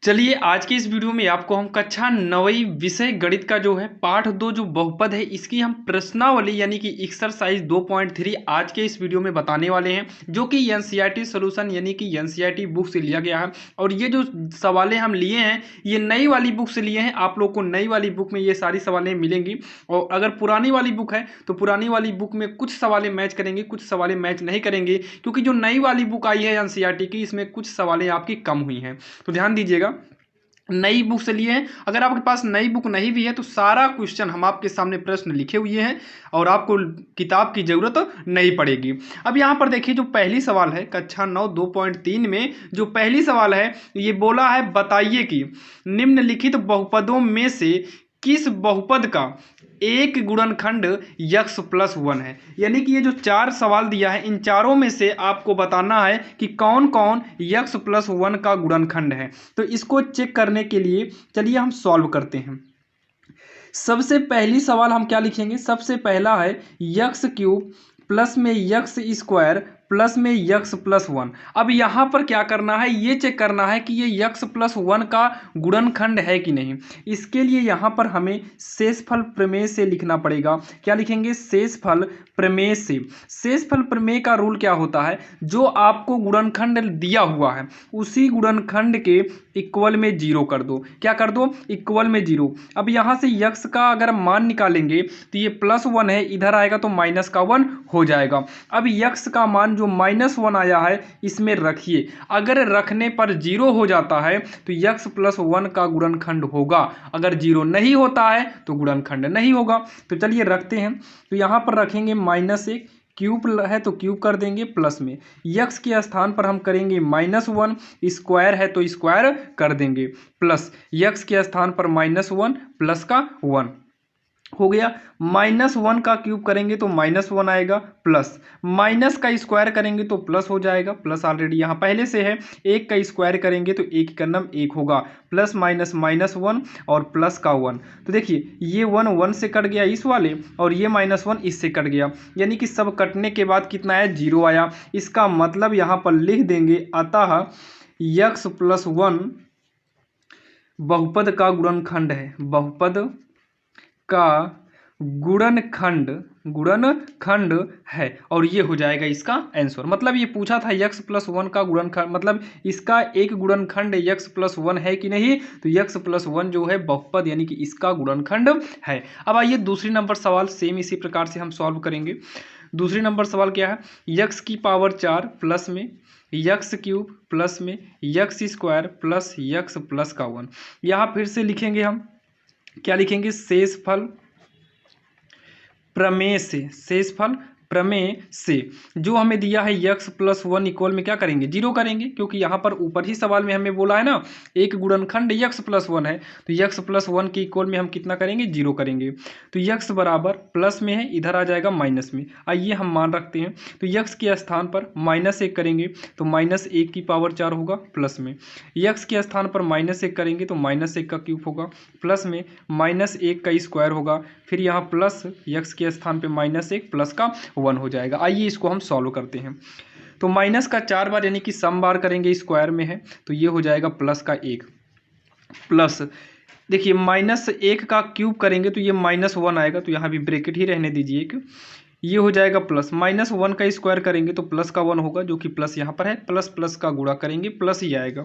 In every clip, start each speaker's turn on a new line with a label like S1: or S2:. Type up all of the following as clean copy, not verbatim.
S1: चलिए आज की इस वीडियो में आपको हम कक्षा 9वीं विषय गणित का जो है पाठ 2 जो बहुपद है इसकी हम प्रश्नावली यानी कि एक्सरसाइज 2.3 आज के इस वीडियो में बताने वाले हैं, जो कि एनसीईआरटी सॉल्यूशन यानी कि एनसीईआरटी बुक से लिया गया है। और ये जो सवालें हम लिए हैं ये नई वाली बुक से लिए हैं। आप लोग को नई वाली बुक में ये सारी सवालें मिलेंगी, और अगर पुरानी वाली बुक है तो पुरानी वाली बुक में कुछ सवालें मैच करेंगे, कुछ सवालें मैच नहीं करेंगे, क्योंकि जो नई वाली बुक आई है एनसीईआरटी की इसमें कुछ सवालें आपकी कम हुई हैं। तो ध्यान दीजिएगा, नई बुक से लिए हैं। अगर आपके पास नई बुक नहीं भी है तो सारा क्वेश्चन हम आपके सामने प्रश्न लिखे हुए हैं और आपको किताब की जरूरत नहीं पड़ेगी। अब यहाँ पर देखिए, जो पहली सवाल है कक्षा 9 2.3 में जो पहली सवाल है ये बोला है, बताइए कि निम्नलिखित बहुपदों में से किस बहुपद का एक गुणनखंड यक्स प्लस वन है। यानी कि ये जो चार सवाल दिया है इन चारों में से आपको बताना है कि कौन कौन यक्स प्लस वन का गुणनखंड है। तो इसको चेक करने के लिए चलिए हम सॉल्व करते हैं। सबसे पहली सवाल हम क्या लिखेंगे, सबसे पहला है यक्स क्यूब प्लस में यक्स स्क्वायर प्लस में यक्स प्लस वन। अब यहाँ पर क्या करना है, ये चेक करना है कि ये यक्स प्लस वन का गुणनखंड है कि नहीं। इसके लिए यहाँ पर हमें शेषफल प्रमेय से लिखना पड़ेगा। क्या लिखेंगे, शेषफल प्रमेय से। शेषफल प्रमेय का रूल क्या होता है, जो आपको गुणनखंड दिया हुआ है उसी गुणनखंड के इक्वल में जीरो कर दो। क्या कर दो, इक्वल में जीरो। अब यहाँ से यक्स का अगर मान निकालेंगे तो ये प्लस वन है, इधर आएगा तो माइनस का वन हो जाएगा। अब यक्स का मान जो माइनस वन आया है इसमें रखिए, अगर रखने पर जीरो हो जाता है तो यक्स प्लस वन का गुणनखंड होगा, अगर जीरो नहीं होता है तो गुणनखंड नहीं होगा। तो चलिए रखते हैं, तो यहाँ पर रखेंगे माइनस एक, क्यूब है तो क्यूब कर देंगे प्लस में, यक्स के स्थान पर हम करेंगे माइनस वन, स्क्वायर है तो स्क्वायर कर देंगे प्लस यक्स के स्थान पर माइनस वन प्लस का वन हो गया। माइनस वन का क्यूब करेंगे तो माइनस वन आएगा, प्लस माइनस का स्क्वायर करेंगे तो प्लस हो जाएगा, प्लस ऑलरेडी यहाँ पहले से है। एक का स्क्वायर करेंगे तो एक का नाम एक होगा, प्लस माइनस माइनस वन और प्लस का वन। तो देखिए ये वन वन से कट गया इस वाले, और ये माइनस वन इससे कट गया, यानी कि सब कटने के बाद कितना आया, जीरो आया। इसका मतलब यहाँ पर लिख देंगे अतः यक्स प्लस वन बहुपद का गुणनखंड है, बहुपद का गुणनखंड गुणनखंड है। और ये हो जाएगा इसका आंसर। मतलब ये पूछा था यक्स प्लस वन का गुणनखंड, मतलब इसका एक गुणनखंड यक्स प्लस वन है कि नहीं, तो यक्स प्लस वन जो है बहुपद यानी कि इसका गुणनखंड है। अब आइए दूसरी नंबर सवाल सेम इसी प्रकार से हम सॉल्व करेंगे। दूसरी नंबर सवाल क्या है, यक्स की पावर 4 प्लस में यक्स क्यूब प्लस में x square plus x plus का वन। यहाँ फिर से लिखेंगे हम, क्या लिखेंगे, शेषफल प्रमेय से। शेषफल प्रमेय से जो हमें दिया है यक्स प्लस वन इक्वल में क्या करेंगे, जीरो करेंगे, क्योंकि यहाँ पर ऊपर ही सवाल में हमें बोला है ना एक गुणनखंड यक्स प्लस वन है, तो यक्स प्लस वन के इक्वल में हम कितना करेंगे, जीरो करेंगे। तो यक्स बराबर प्लस में है, इधर आ जाएगा माइनस में। आइए हम मान रखते हैं, तो यक्स के स्थान पर माइनस एक करेंगे तो माइनस एक की पावर 4 होगा प्लस में, यक्स के स्थान पर माइनस एक करेंगे तो माइनस एक का क्यूब होगा प्लस में माइनस एक का स्क्वायर होगा, फिर यहाँ प्लस यक्स के स्थान पे माइनस एक प्लस का वन हो जाएगा। आइए इसको हम सॉल्व करते हैं। तो माइनस का 4 बार यानी कि सम बार करेंगे, स्क्वायर में है तो ये हो जाएगा प्लस का एक, प्लस देखिए माइनस एक का क्यूब करेंगे तो ये माइनस वन आएगा, तो यहाँ भी ब्रैकेट ही रहने दीजिए एक, ये हो जाएगा प्लस माइनस वन का स्क्वायर करेंगे तो प्लस का वन होगा, जो कि प्लस यहाँ पर है, प्लस प्लस का गुणा करेंगे प्लस ही आएगा,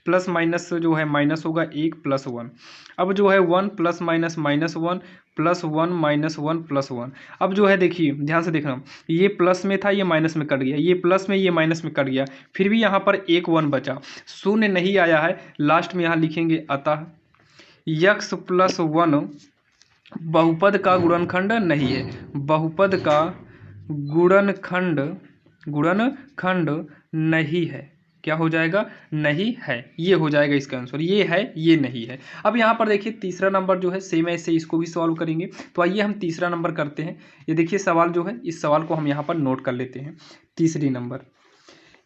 S1: प्लस माइनस जो है माइनस होगा एक प्लस वन। अब जो है one plus minus minus one plus one minus one plus one. अब जो है देखिए ध्यान से देखना, ये प्लस में था ये माइनस में कट गया, ये प्लस में ये माइनस में कट गया, फिर भी यहाँ पर एक वन बचा, शून्य नहीं आया है। लास्ट में यहाँ लिखेंगे अतः यक्स प्लस वन बहुपद का गुणनखंड नहीं है, बहुपद का गुणनखंड गुणनखंड नहीं है। क्या हो जाएगा, नहीं है, ये हो जाएगा इसका आंसर, ये है ये नहीं है। अब यहाँ पर देखिए तीसरा नंबर जो है सेम ऐसे इसको भी सॉल्व करेंगे। तो आइए हम तीसरा नंबर करते हैं। ये देखिए सवाल जो है, इस सवाल को हम यहाँ पर नोट कर लेते हैं। तीसरी नंबर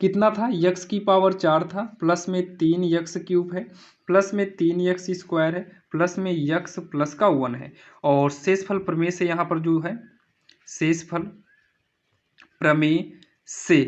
S1: कितना था, यक्स की पावर 4 था, प्लस में 3 यक्स क्यूब है, प्लस में 3 यक्स स्क्वायर है, प्लस में यक्स प्लस का वन है। और शेषफल प्रमेय से यहाँ पर जो है शेषफल प्रमेय से,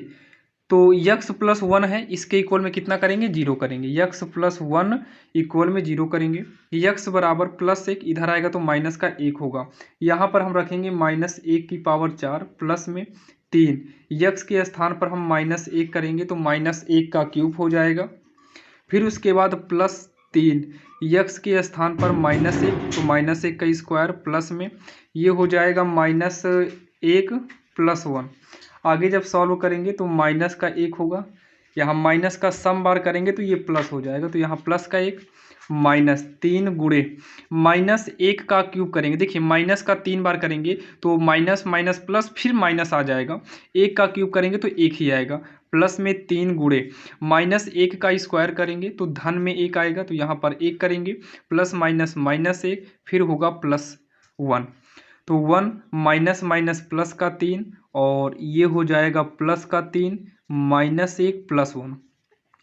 S1: तो यक्स प्लस वन है, इसके इक्वल में कितना करेंगे, जीरो करेंगे। यक्स प्लस वन इक्वल में जीरो करेंगे। यक्स बराबर प्लस एक, इधर आएगा तो माइनस का एक होगा। यहाँ पर हम रखेंगे माइनस एक की पावर चार प्लस में तीन। यक्स के स्थान पर हम माइनस एक करेंगे तो माइनस एक का क्यूब हो जाएगा। फिर उसके बाद प्लस तीन, यक्स के स्थान पर माइनस एक तो माइनस एक का स्क्वायर प्लस में ये हो जाएगा माइनस एक प्लस वन। आगे जब सॉल्व करेंगे तो माइनस का एक होगा, यहाँ माइनस का सम बार करेंगे तो ये प्लस हो जाएगा, तो यहाँ प्लस का एक माइनस तीन गुणे माइनस एक का क्यूब करेंगे। देखिए माइनस का तीन बार करेंगे तो माइनस माइनस प्लस फिर माइनस आ जाएगा, एक का क्यूब करेंगे तो एक ही आएगा, प्लस में तीन गुणे माइनस एक का स्क्वायर करेंगे तो धन में एक आएगा, तो यहाँ पर एक करेंगे प्लस माइनस माइनस एक फिर होगा प्लस वन, तो वन माइनस माइनस प्लस का तीन और ये हो जाएगा प्लस का तीन माइनस एक प्लस वन।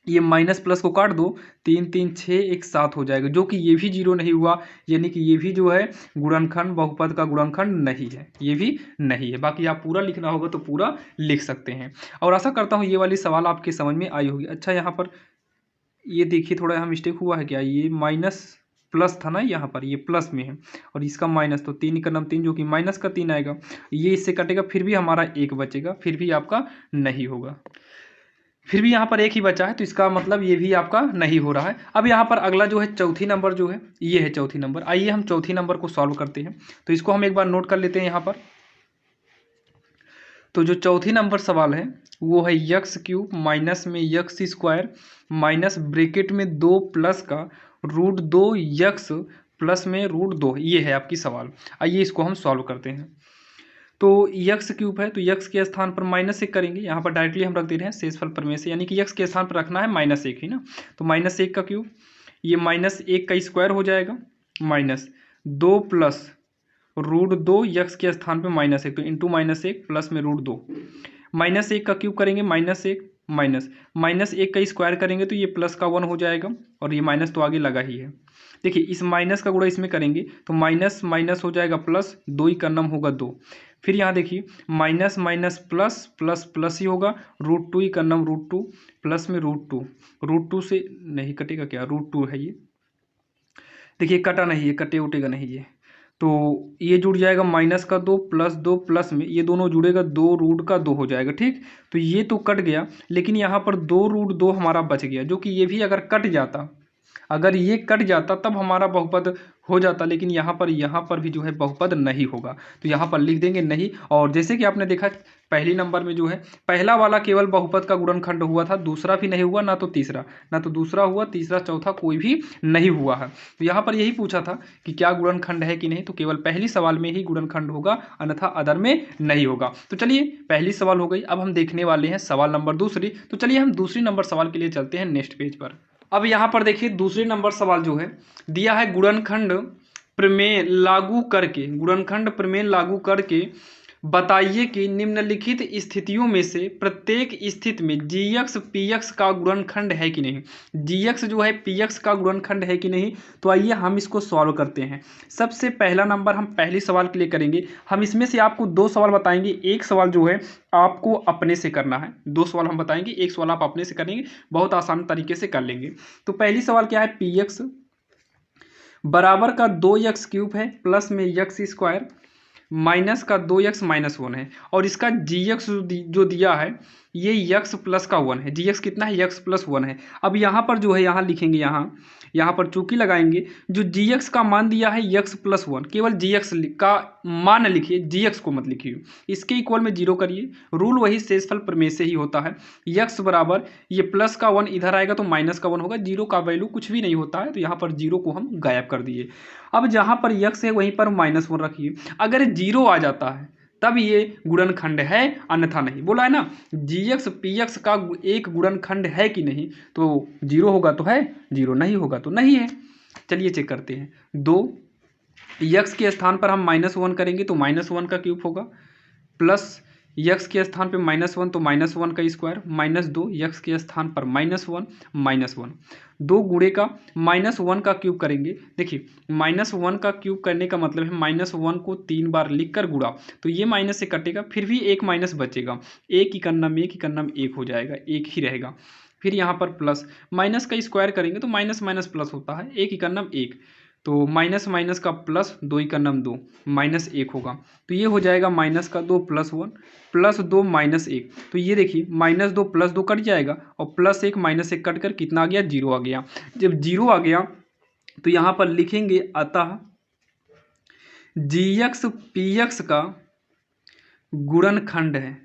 S1: ये माइनस प्लस को काट दो, तीन तीन छः एक सात हो जाएगा, जो कि ये भी जीरो नहीं हुआ, यानी कि ये भी जो है गुणनखंड बहुपद का गुणनखंड नहीं है, ये भी नहीं है। बाकी आप पूरा लिखना होगा तो पूरा लिख सकते हैं। और आशा करता हूँ ये वाली सवाल आपके समझ में आई होगी। अच्छा यहाँ पर ये देखिए थोड़ा यहाँ मिस्टेक हुआ है क्या, ये माइनस प्लस था ना, यहाँ पर ये प्लस में है और इसका माइनस, तो तीन का नाम तीन जो कि माइनस का तीन आएगा, ये इससे कटेगा फिर भी हमारा एक बचेगा, फिर भी आपका नहीं होगा, फिर भी यहाँ पर एक ही बचा है, तो इसका मतलब ये भी आपका नहीं हो रहा है। अब यहाँ पर अगला जो है चौथी नंबर जो है ये है चौथी नंबर। आइए हम चौथी नंबर को सॉल्व करते हैं, तो इसको हम एक बार नोट कर लेते हैं यहाँ पर। तो जो चौथी नंबर सवाल है वो है यक्स क्यूब माइनस में यक्स स्क्वायर माइनस ब्रैकेट में दो प्लस का रूट दो यक्स प्लस में रूट दो, ये है आपकी सवाल। आइए इसको हम सॉल्व करते हैं। तो यक्स क्यूब है तो यक्स के स्थान पर माइनस एक करेंगे, यहाँ पर डायरेक्टली हम रख दे रहे हैं शेषफल प्रमेय से, यानी कि यक्स के स्थान पर रखना है माइनस एक ही ना, तो माइनस एक का क्यूब, ये माइनस एक का स्क्वायर हो जाएगा माइनस दो प्लस रूट दो यक्स के स्थान पे माइनस एक, तो इंटू माइनस एक प्लस में रूट दो, माइनस एक का क्यूब करेंगे माइनस एक माइनस माइनस एक का स्क्वायर करेंगे तो ये प्लस का वन हो जाएगा और ये माइनस तो आगे लगा ही है। देखिए इस माइनस का गुणा इसमें करेंगे तो माइनस माइनस हो जाएगा प्लस, दो ही का नम होगा दो, फिर यहाँ देखिए minus minus plus plus plus ही होगा, रूट टू ही का नम रूट टू प्लस में रूट टू से नहीं कटेगा क्या, रूट टू है ये, देखिए कटा नहीं है, कटे उटेगा नहीं ये, तो ये जुड़ जाएगा माइनस का दो प्लस में ये दोनों जुड़ेगा दो रूट का दो हो जाएगा, ठीक। तो ये तो कट गया, लेकिन यहाँ पर दो रूट दो हमारा बच गया, जो कि ये भी अगर कट जाता, अगर ये कट जाता तब हमारा बहुपद हो जाता, लेकिन यहाँ पर भी जो है बहुपद नहीं होगा, तो यहाँ पर लिख देंगे नहीं। और जैसे कि आपने देखा पहली नंबर में जो है पहला वाला केवल बहुपद का गुणनखंड हुआ था, दूसरा भी नहीं हुआ, ना तो तीसरा, ना तो दूसरा हुआ, तीसरा चौथा कोई भी नहीं हुआ है। तो यहाँ पर यही पूछा था कि क्या गुणनखंड है कि नहीं, तो केवल पहली सवाल में ही गुणनखंड होगा, अन्यथा अदर में नहीं होगा। तो चलिए पहली सवाल हो गई, अब हम देखने वाले हैं सवाल नंबर दूसरी। तो चलिए हम दूसरी नंबर सवाल के लिए चलते हैं नेक्स्ट पेज पर। अब यहाँ पर देखिए दूसरे नंबर सवाल जो है दिया है गुणनखंड प्रमेय लागू करके, गुणनखंड प्रमेय लागू करके बताइए कि निम्नलिखित स्थितियों में से प्रत्येक स्थिति में जीएक्स पीएक्स का गुणनखंड है कि नहीं, जीएक्स जो है पीएक्स का गुणनखंड है कि नहीं। तो आइए हम इसको सॉल्व करते हैं। सबसे पहला नंबर हम पहली सवाल के लिए करेंगे, हम इसमें से आपको दो सवाल बताएंगे, एक सवाल जो है आपको अपने से करना है, दो सवाल हम बताएंगे, एक सवाल आप अपने से करेंगे, बहुत आसान तरीके से कर लेंगे। तो पहली सवाल क्या है, पीएक्स बराबर का दो एक्स क्यूब है प्लस में एक्स स्क्वायर माइनस का दो एक्स माइनस वन है, और इसका जी एक्स जो दिया है ये यक्स प्लस का वन है, जी एक्स कितना है, यक्स प्लस वन है। अब यहाँ पर जो है यहाँ लिखेंगे, यहाँ पर चूंकि लगाएंगे, जो जी एक्स का मान दिया है यक्स प्लस वन, केवल जी एक्स का मान लिखिए, जी एक्स को मत लिखिए, इसके इक्वल में जीरो करिए, रूल वही शेषफल प्रमेय से ही होता है। यक्स बराबर ये प्लस का वन इधर आएगा तो माइनस का वन होगा, जीरो का वैल्यू कुछ भी नहीं होता है, तो यहाँ पर जीरो को हम गायब कर दिए। अब जहाँ पर यक्स है वहीं पर माइनस वन रखिए, अगर जीरो आ जाता है तब ये गुणनखंड है, अन्यथा नहीं। बोला है ना जी एक्स पी एक्स का एक गुणनखंड है कि नहीं, तो जीरो होगा तो है, जीरो नहीं होगा तो नहीं है। चलिए चेक करते हैं। दो यक्स के स्थान पर हम माइनस वन करेंगे तो माइनस वन का क्यूब होगा, प्लस यक्स के स्थान पे -1 तो -1 का स्क्वायर, -2 यक्स के स्थान पर -1 -1 2 गुणे का -1 का क्यूब करेंगे। देखिए -1 का क्यूब करने का मतलब है -1 को 3 बार लिख कर गुणा, तो ये माइनस से कटेगा, फिर भी एक माइनस बचेगा, एक ही कन्नम एक ही कन्नम एक हो जाएगा, एक ही रहेगा। फिर यहाँ पर प्लस, माइनस का स्क्वायर करेंगे तो माइनस माइनस प्लस होता है, एक ही कन्नम एक, तो माइनस माइनस का प्लस, दो ही कन्नम दो, -1 होगा, तो ये हो जाएगा -2 +1 +2 -1, तो ये देखिए -2 +2 कट जाएगा और +1 -1 कट कर कितना आ गया, 0 आ गया। जब 0 आ गया तो यहाँ पर लिखेंगे अतः GX PX का गुणनखंड है,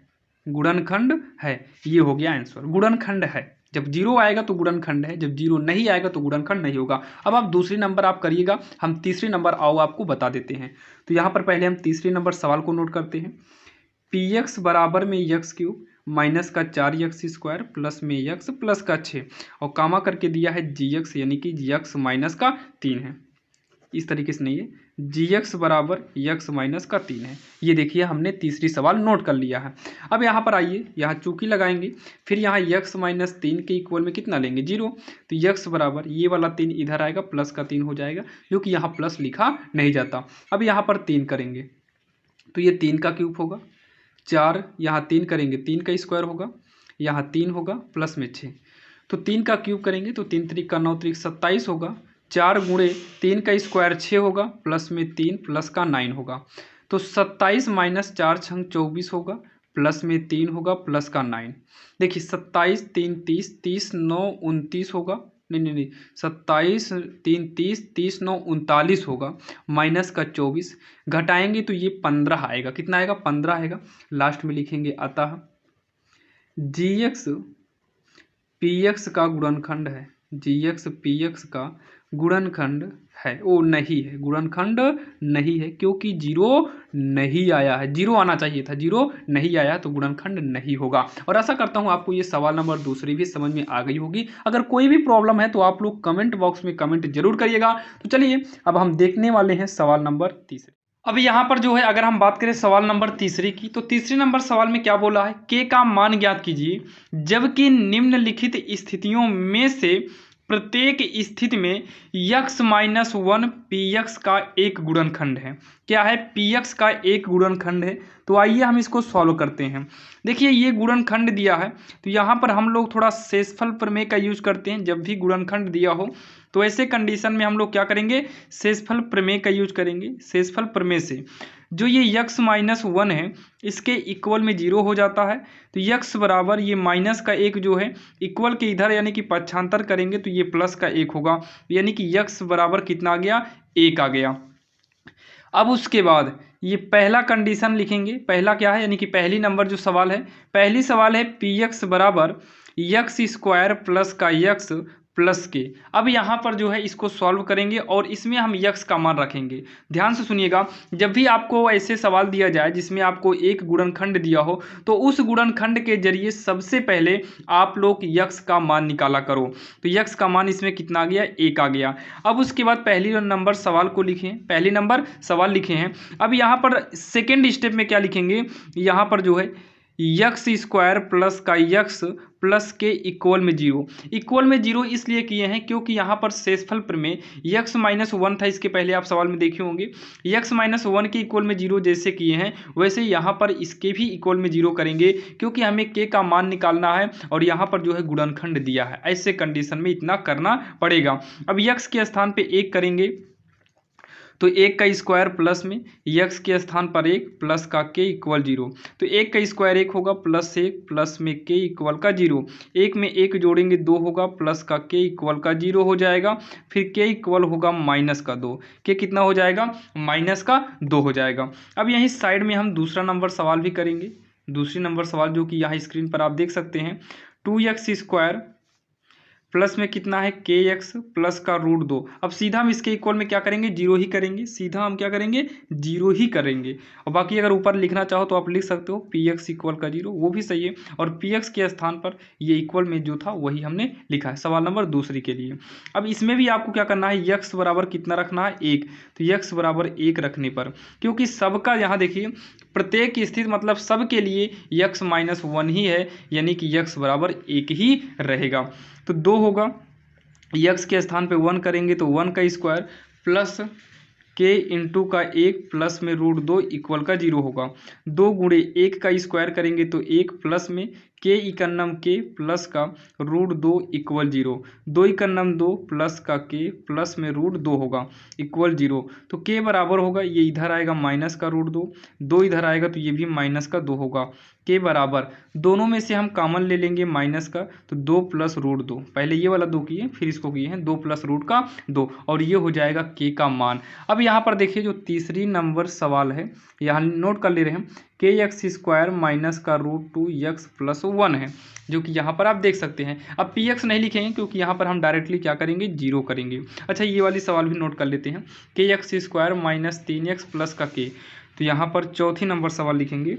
S1: गुणनखंड है, ये हो गया आंसर, गुणनखंड है। जब 0 आएगा तो गुणनखंड है, जब 0 नहीं आएगा तो गुणनखंड नहीं होगा। अब आप दूसरी नंबर आप करिएगा, हम तीसरी नंबर आओ आपको बता देते हैं। तो यहाँ पर पहले हम तीसरी नंबर सवाल को नोट करते हैं। PX बराबर में x³ माइनस का 4x² प्लस में x प्लस का 6 और कामा करके दिया है GX, यानी कि x माइनस का 3 है, इस तरीके से नहीं है, GX बराबर x माइनस का 3 है। ये देखिए हमने तीसरी सवाल नोट कर लिया है। अब यहाँ पर आइए, यहाँ चूकी लगाएंगे, फिर यहाँ x माइनस 3 के इक्वल में कितना लेंगे, 0, तो x बराबर ये वाला 3 इधर आएगा, प्लस का 3 हो जाएगा, क्योंकि यहाँ प्लस लिखा नहीं जाता। अब यहाँ पर 3 करेंगे तो ये 3 का क्यूब होगा, 4 यहाँ 3 करेंगे 3 का स्क्वायर होगा, यहाँ 3 होगा प्लस में 6, तो 3 का क्यूब करेंगे तो 3 3 का 9 3 27 होगा, 4 गुणे 3 का स्क्वायर 6 होगा, प्लस में 3 प्लस का 9 होगा, तो 27 माइनस 4 छंग 24 होगा, प्लस में 3 होगा प्लस का 9। देखिए 27 3 30 30 9 29 होगा, नहीं 27 3 30 30 9 39 होगा, माइनस का 24 घटाएंगे तो ये 15 आएगा, कितना आएगा, 15 आएगा। लास्ट में लिखेंगे अतः GX PX का गुणनखंड है, GX PX का गुणनखंड है, वो नहीं है, गुणनखंड नहीं है, क्योंकि 0 नहीं आया है, 0 आना चाहिए था, 0 नहीं आया तो गुणनखंड नहीं होगा। और आशा करता हूँ आपको ये सवाल नंबर दूसरी भी समझ में आ गई होगी। अगर कोई भी प्रॉब्लम है तो आप लोग कमेंट बॉक्स में कमेंट जरूर करिएगा। तो चलिए अब हम देखने वाले हैं सवाल नंबर तीसरे। अब यहाँ पर जो है अगर हम बात करें सवाल नंबर तीसरी की, तो तीसरे नंबर सवाल में क्या बोला है, के का मान ज्ञात कीजिए जबकि निम्नलिखित स्थितियों में से प्रत्येक स्थिति में x माइनस 1 PX का एक गुणनखंड है। क्या है, PX का एक गुणनखंड है। तो आइए हम इसको सॉल्व करते हैं। देखिए ये गुणनखंड दिया है तो यहाँ पर हम लोग थोड़ा शेषफल प्रमेय का यूज करते हैं। जब भी गुणनखंड दिया हो तो ऐसे कंडीशन में हम लोग क्या करेंगे, शेषफल प्रमेय का यूज करेंगे। शेषफल प्रमेय से जो ये x माइनस 1 है इसके इक्वल में 0 हो जाता है, तो x बराबर ये माइनस का 1 जो है इक्वल के इधर यानी कि पक्षांतर करेंगे तो ये प्लस का 1 होगा, यानी कि x बराबर कितना आ गया, 1 आ गया। अब उसके बाद ये पहला कंडीशन लिखेंगे, पहला क्या है यानी कि पहली नंबर जो सवाल है, पहली सवाल है PX बराबर x² प्लस का x प्लस के। अब यहाँ पर जो है इसको सॉल्व करेंगे और इसमें हम x का मान रखेंगे। ध्यान से सुनिएगा, जब भी आपको ऐसे सवाल दिया जाए जिसमें आपको एक गुणनखंड दिया हो तो उस गुणनखंड के जरिए सबसे पहले आप लोग x का मान निकाला करो। तो x का मान इसमें कितना आ गया, 1 आ गया। अब उसके बाद पहली नंबर सवाल को लिखें, पहली नंबर सवाल लिखे हैं। अब यहाँ पर सेकेंड स्टेप में क्या लिखेंगे, यहाँ पर जो है x² प्लस का x प्लस के इक्वल में 0। इक्वल में 0 इसलिए किए हैं क्योंकि यहाँ पर शेषफल प्रमेय x माइनस 1 था, इसके पहले आप सवाल में देखे होंगे। x माइनस 1 के इक्वल में 0 जैसे किए हैं वैसे यहाँ पर इसके भी इक्वल में 0 करेंगे, क्योंकि हमें k का मान निकालना है और यहाँ पर जो है गुणनखंड दिया है। ऐसे कंडीशन में इतना करना पड़ेगा। अब x के स्थान पर 1 करेंगे तो 1 का स्क्वायर प्लस में x के स्थान पर 1 प्लस का k इक्वल 0, तो 1 का स्क्वायर 1 होगा प्लस 1 प्लस में k इक्वल का 0, 1 में 1 जोड़ेंगे 2 होगा प्लस का k इक्वल का 0 हो जाएगा, फिर k इक्वल होगा माइनस का 2, k कितना हो जाएगा, माइनस का 2 हो जाएगा। अब यहीं साइड में हम दूसरा नंबर सवाल भी करेंगे। दूसरी नंबर सवाल जो कि यहाँ स्क्रीन पर आप देख सकते हैं, 2x² प्लस में कितना है के एक्स प्लस का रूट 2। अब सीधा हम इसके इक्वल में क्या करेंगे, जीरो ही करेंगे, सीधा हम क्या करेंगे, जीरो ही करेंगे। और बाकी अगर ऊपर लिखना चाहो तो आप लिख सकते हो पी एक्स इक्वल का जीरो, वो भी सही है। और पी एक्स के स्थान पर ये इक्वल में जो था वही हमने लिखा है सवाल नंबर दूसरी के लिए। अब इसमें भी आपको क्या करना है, यक्स बराबर कितना रखना है, 1। तो यक्स बराबर 1 रखने पर, क्योंकि सबका यहाँ देखिए प्रत्येक की स्थिति मतलब सब के लिए यक्स माइनस 1 ही है, यानी कि यक्स बराबर 1 ही रहेगा। तो 2 होगा, यक्स के स्थान पे 1 करेंगे तो 1 का स्क्वायर प्लस के इंटू का 1 प्लस में रूट 2 इक्वल का 0 होगा। 2 गुणे 1 का स्क्वायर करेंगे तो 1 प्लस में के इकन्नम के प्लस का रूट 2 इक्वल 0। 2 इकन्नम 2 प्लस का के प्लस में रूट 2 होगा इक्वल 0। तो के बराबर होगा, ये इधर आएगा माइनस का रूट 2, 2 इधर आएगा तो ये भी माइनस का 2 होगा। के बराबर दोनों में से हम कॉमन ले लेंगे माइनस का, तो 2 प्लस रूट 2, पहले ये वाला 2 किए फिर इसको किए हैं, 2 प्लस रूट का 2, और ये हो जाएगा के का मान। अब यहाँ पर देखिए जो तीसरी नंबर सवाल है, यहाँ नोट कर ले रहे हैं, के एक्स स्क्वायर माइनस का रूट 2 यक्स प्लस 1 है, जो कि यहाँ पर आप देख सकते हैं। अब पी एक्स नहीं लिखेंगे क्योंकि यहाँ पर हम डायरेक्टली क्या करेंगे, जीरो करेंगे। अच्छा ये वाली सवाल भी नोट कर लेते हैं, के x square minus 3x plus का के, तो यहाँ पर चौथी नंबर सवाल लिखेंगे,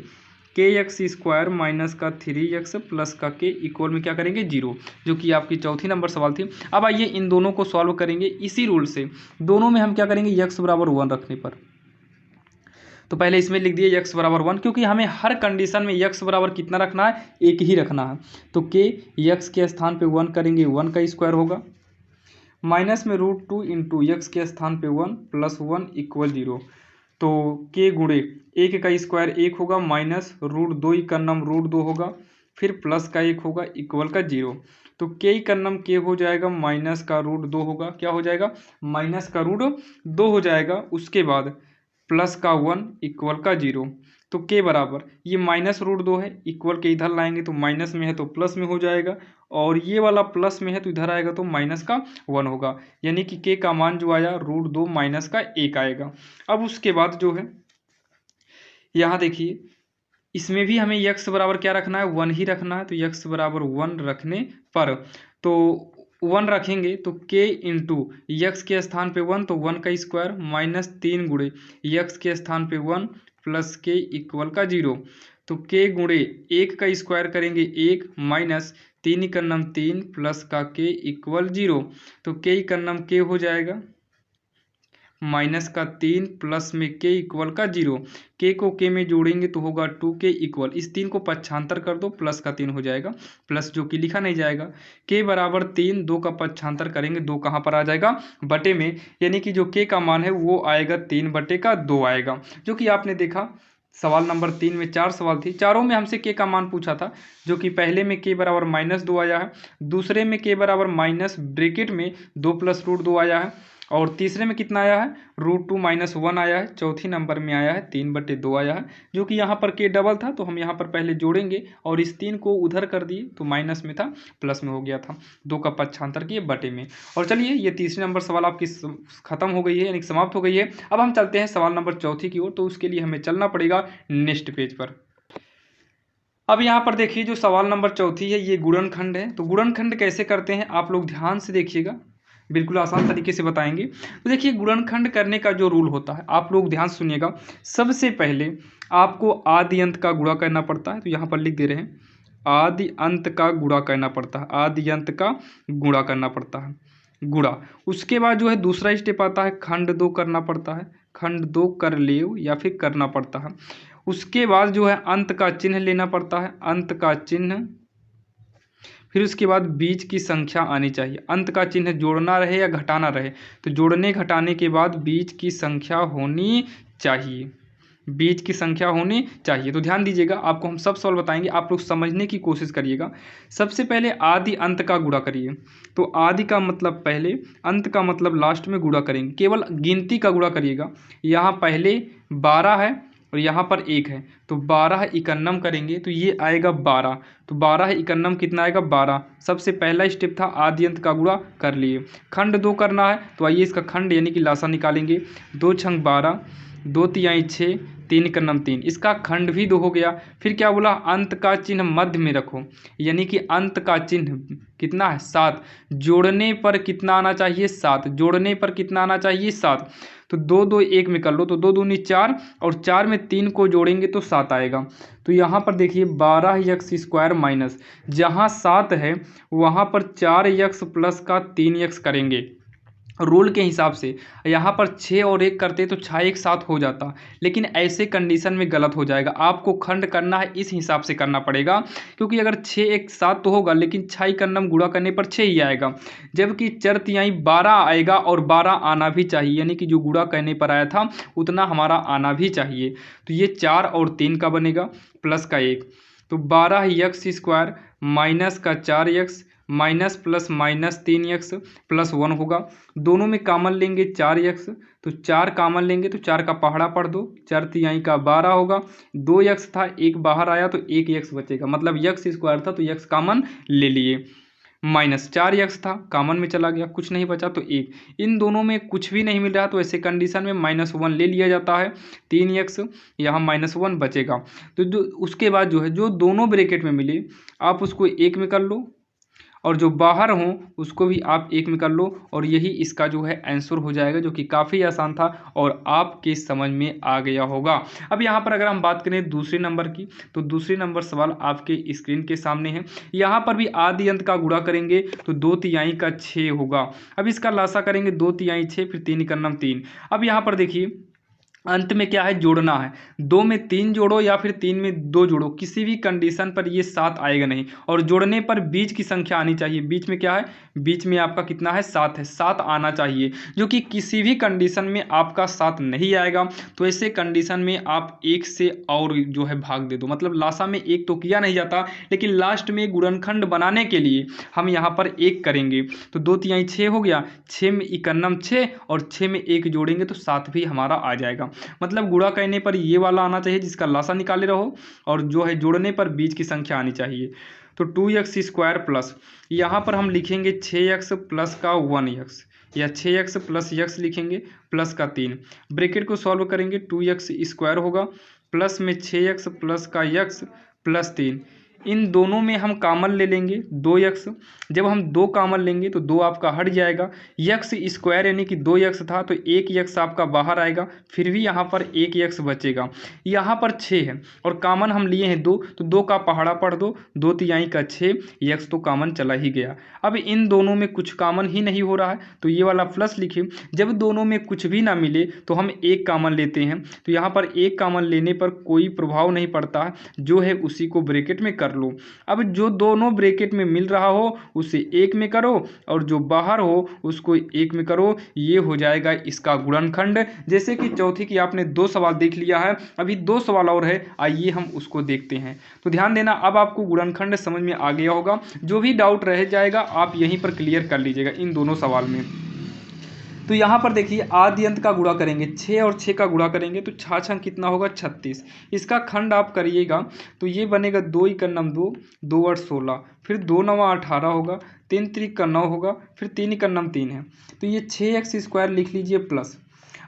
S1: के एक्स स्क्वायर माइनस का 3x प्लस का के इक्वल में क्या करेंगे, 0, जो कि आपकी चौथी नंबर सवाल थी। अब आइए इन दोनों को सॉल्व करेंगे इसी रूल से। दोनों में हम क्या करेंगे, x बराबर 1 रखने पर, तो पहले इसमें लिख दिए x बराबर 1, क्योंकि हमें हर कंडीशन में x बराबर कितना रखना है, 1 ही रखना है। तो के x के स्थान पे 1 करेंगे, 1 का स्क्वायर होगा, माइनस में रूट 2 इंटू यक्स के स्थान पे 1 प्लस 1 इक्वल 0। तो के गुणे 1 का स्क्वायर 1 होगा, माइनस रूट 2 इकन्नम रूट 2 होगा, फिर प्लस का 1 होगा इक्वल का 0। तो के इकन्नम के हो जाएगा माइनस का रूट 2 होगा, क्या हो जाएगा, माइनस का रूट 2 हो जाएगा। उसके बाद प्लस का 1 इक्वल का 0। तो के बराबर ये माइनस रूट 2 है, इक्वल के इधर लाएंगे तो माइनस में है तो प्लस में हो जाएगा, और ये वाला प्लस में है तो इधर आएगा तो माइनस का 1 होगा, यानी कि के का मान जो आया रूट 2 माइनस का 1 आएगा। अब उसके बाद जो है यहाँ देखिए, इसमें भी हमें यक्स बराबर क्या रखना है, 1 ही रखना है। तो यक्स बराबर 1 रखने पर, तो 1 रखेंगे तो के इंटू यक्स के स्थान पे 1, तो 1 का स्क्वायर माइनस 3 गुणे यक्स के स्थान पे 1 प्लस के इक्वल का 0। तो के गुणे 1 का स्क्वायर करेंगे 1 माइनस 3 इकन्नम 3 प्लस का के इक्वल 0। तो के इकन्नम के हो जाएगा माइनस का 3 प्लस में के इक्वल का 0। के को के में जोड़ेंगे तो होगा 2 के इक्वल, इस 3 को पक्षांतर कर दो, प्लस का 3 हो जाएगा, प्लस जो कि लिखा नहीं जाएगा। के बराबर 3, 2 का पक्षांतर करेंगे, 2 कहाँ पर आ जाएगा, बटे में, यानी कि जो के का मान है वो आएगा 3 बटे का 2 आएगा, जो कि आपने देखा सवाल नंबर 3 में 4 सवाल थी, चारों में हमसे के का मान पूछा था, जो कि पहले में के बराबर -2 आया है, दूसरे में के बराबर माइनस ब्रैकेट में 2 प्लस रूट 2 आया है, और तीसरे में कितना आया है, रूट 2 माइनस 1 आया है, चौथी नंबर में आया है 3 बटे 2 आया है, जो कि यहाँ पर के डबल था तो हम यहाँ पर पहले जोड़ेंगे और इस 3 को उधर कर दिए तो माइनस में था प्लस में हो गया था, 2 का पक्षांतर किए बटे में। और चलिए ये तीसरी नंबर सवाल आपकी खत्म हो गई है, यानी समाप्त हो गई है। अब हम चलते हैं सवाल नंबर चौथी की ओर, तो उसके लिए हमें चलना पड़ेगा नेक्स्ट पेज पर। अब यहाँ पर देखिए जो सवाल नंबर चौथी है ये गुणनखंड है। तो गुणनखंड कैसे करते हैं आप लोग ध्यान से देखिएगा, बिल्कुल आसान तरीके से बताएंगे। तो देखिए गुणनखंड करने का जो रूल होता है आप लोग ध्यान सुनिएगा। सबसे पहले आपको आदि अंत का गुणा करना पड़ता है, तो यहाँ पर लिख दे रहे हैं आदि अंत का गुणा करना पड़ता है, आदि अंत का गुणा करना पड़ता है, गुणा। उसके बाद जो है दूसरा स्टेप आता है खंड 2 करना पड़ता है, खंड 2 कर ले या फिर करना पड़ता है। उसके बाद जो है अंत का चिन्ह लेना पड़ता है, अंत का चिन्ह, फिर उसके बाद बीच की संख्या आनी चाहिए। अंत का चिन्ह जोड़ना रहे या घटाना रहे, तो जोड़ने घटाने के बाद बीच की संख्या होनी चाहिए, बीच की संख्या होनी चाहिए। तो ध्यान दीजिएगा, आपको हम सब सवाल बताएंगे, आप लोग समझने की कोशिश करिएगा। सबसे पहले आदि अंत का गुणा करिए, तो आदि का मतलब पहले, अंत का मतलब लास्ट में गुणा करेंगे, केवल गिनती का गुणा करिएगा। यहाँ पहले 12 है और यहाँ पर 1 है, तो 12 इकन्नम करेंगे तो ये आएगा 12, तो 12 इकन्नम कितना आएगा 12। सबसे पहला स्टेप था आदि अंत का गुणा कर लिए। खंड 2 करना है तो आइए इसका खंड यानी कि लासा निकालेंगे, 2 छंग 12, 2 तिहाई 6, 3 का नम 3, इसका खंड भी 2 हो गया। फिर क्या बोला, अंत का चिन्ह मध्य में रखो, यानी कि अंत का चिन्ह कितना है 7, जोड़ने पर कितना आना चाहिए 7, जोड़ने पर कितना आना चाहिए 7। तो 2 2 1 में कर लो, तो 2 दूनी 4 और 4 में 3 को जोड़ेंगे तो 7 आएगा। तो यहाँ पर देखिए 12x² माइनस, जहाँ 7 है वहाँ पर 4x प्लस का 3x करेंगे रूल के हिसाब से। यहाँ पर 6 और 1 करते तो 6 एक साथ हो जाता, लेकिन ऐसे कंडीशन में गलत हो जाएगा। आपको खंड करना है इस हिसाब से करना पड़ेगा, क्योंकि अगर 6 एक साथ तो होगा, लेकिन 6 का नम गुणा करने पर 6 ही आएगा, जबकि 4 तिहाई 12 आएगा और 12 आना भी चाहिए, यानी कि जो गुणा करने पर आया था उतना हमारा आना भी चाहिए। तो ये 4 और 3 का बनेगा प्लस का 1, तो 12x² माइनस का 4x minus plus minus 3x plus 1 होगा। दोनों में कामन लेंगे 4x, तो 4 कामन लेंगे तो 4 का पहाड़ा पढ़ दो, 4 तिहाई का 12 होगा। 2x था, 1 बाहर आया तो 1x बचेगा, मतलब x² था तो x कामन ले लिए, माइनस 4x था कामन में चला गया, कुछ नहीं बचा तो 1। इन दोनों में कुछ भी नहीं मिल रहा तो ऐसे कंडीशन में -1 ले लिया जाता है, 3x यहाँ -1 बचेगा। तो जो उसके बाद जो है जो दोनों ब्रैकेट में मिले आप उसको 1 में कर लो, और जो बाहर हों उसको भी आप 1 में कर लो, और यही इसका जो है आंसर हो जाएगा, जो कि काफ़ी आसान था और आपके समझ में आ गया होगा। अब यहाँ पर अगर हम बात करें दूसरे नंबर की, तो दूसरे नंबर सवाल आपके स्क्रीन के सामने है। यहाँ पर भी आदि अंत का गुणा करेंगे तो 2 तिहाई का 6 होगा। अब इसका लासा करेंगे, 2 तिहाई 6, फिर 3 का नम 3। अब यहाँ पर देखिए अंत में क्या है, जोड़ना है, 2 में 3 जोड़ो या फिर 3 में 2 जोड़ो, किसी भी कंडीशन पर ये 7 आएगा नहीं, और जोड़ने पर बीच की संख्या आनी चाहिए। बीच में क्या है, बीच में आपका कितना है 7 है, 7 आना चाहिए, जो कि किसी भी कंडीशन में आपका 7 नहीं आएगा। तो ऐसे कंडीशन में आप 1 से और जो है भाग दे दो, मतलब लासा में 1 तो किया नहीं जाता, लेकिन लास्ट में गुणनखंड बनाने के लिए हम यहाँ पर 1 करेंगे। तो 2 तिहाई 6 हो गया, 6 में इकन्नम 6 और 6 में 1 जोड़ेंगे तो 7 भी हमारा आ जाएगा। मतलब गुणा करने पर ये वाला आना चाहिए जिसका लासा निकाले रहो, और जो है जोड़ने पर बीच की संख्या आनी चाहिए। तो 2x² प्लस, यहाँ पर हम लिखेंगे 6x प्लस का 1x, या 6x प्लस x लिखेंगे प्लस का 3, ब्रैकेट को सॉल्व करेंगे 2x² होगा प्लस में 6x प्लस का x प्लस 3। इन दोनों में हम कामन ले लेंगे 2x, जब हम 2 कामन लेंगे तो 2 आपका हट जाएगा, x² यानी कि 2x था तो 1x आपका बाहर आएगा, फिर भी यहाँ पर 1x बचेगा। यहाँ पर 6 है और कामन हम लिए हैं 2, तो 2 का पहाड़ा पढ़ दो, 2 तिहाई का 6, x तो कामन चला ही गया। अब इन दोनों में कुछ कामन ही नहीं हो रहा है तो ये वाला प्लस लिखे, जब दोनों में कुछ भी ना मिले तो हम 1 कामन लेते हैं, तो यहाँ पर 1 कामन लेने पर कोई प्रभाव नहीं पड़ता है, जो है उसी को ब्रैकेट में कर लो। अब जो दोनों ब्रैकेट में मिल रहा हो उसे 1 में करो, और जो बाहर हो उसको 1 में करो, ये हो जाएगा इसका गुणनखंड। जैसे कि चौथी की आपने 2 सवाल देख लिया है, अभी 2 सवाल और है, आइए हम उसको देखते हैं। तो ध्यान देना, अब आपको गुणनखंड समझ में आ गया होगा, जो भी डाउट रह जाएगा आप यहीं पर क्लियर कर लीजिएगा इन दोनों सवाल में। तो यहाँ पर देखिए आदि अंत का गुणा करेंगे, 6 और 6 का गुणा करेंगे तो 6 छंग कितना होगा 36, इसका खंड आप करिएगा तो ये बनेगा 2 इकन्नम 2, 2 8 16, फिर 2 नवा 18 होगा, 3 त्रिक का 9 होगा, फिर 3 इकन्नम 3 है, तो ये 6x² लिख लीजिए प्लस।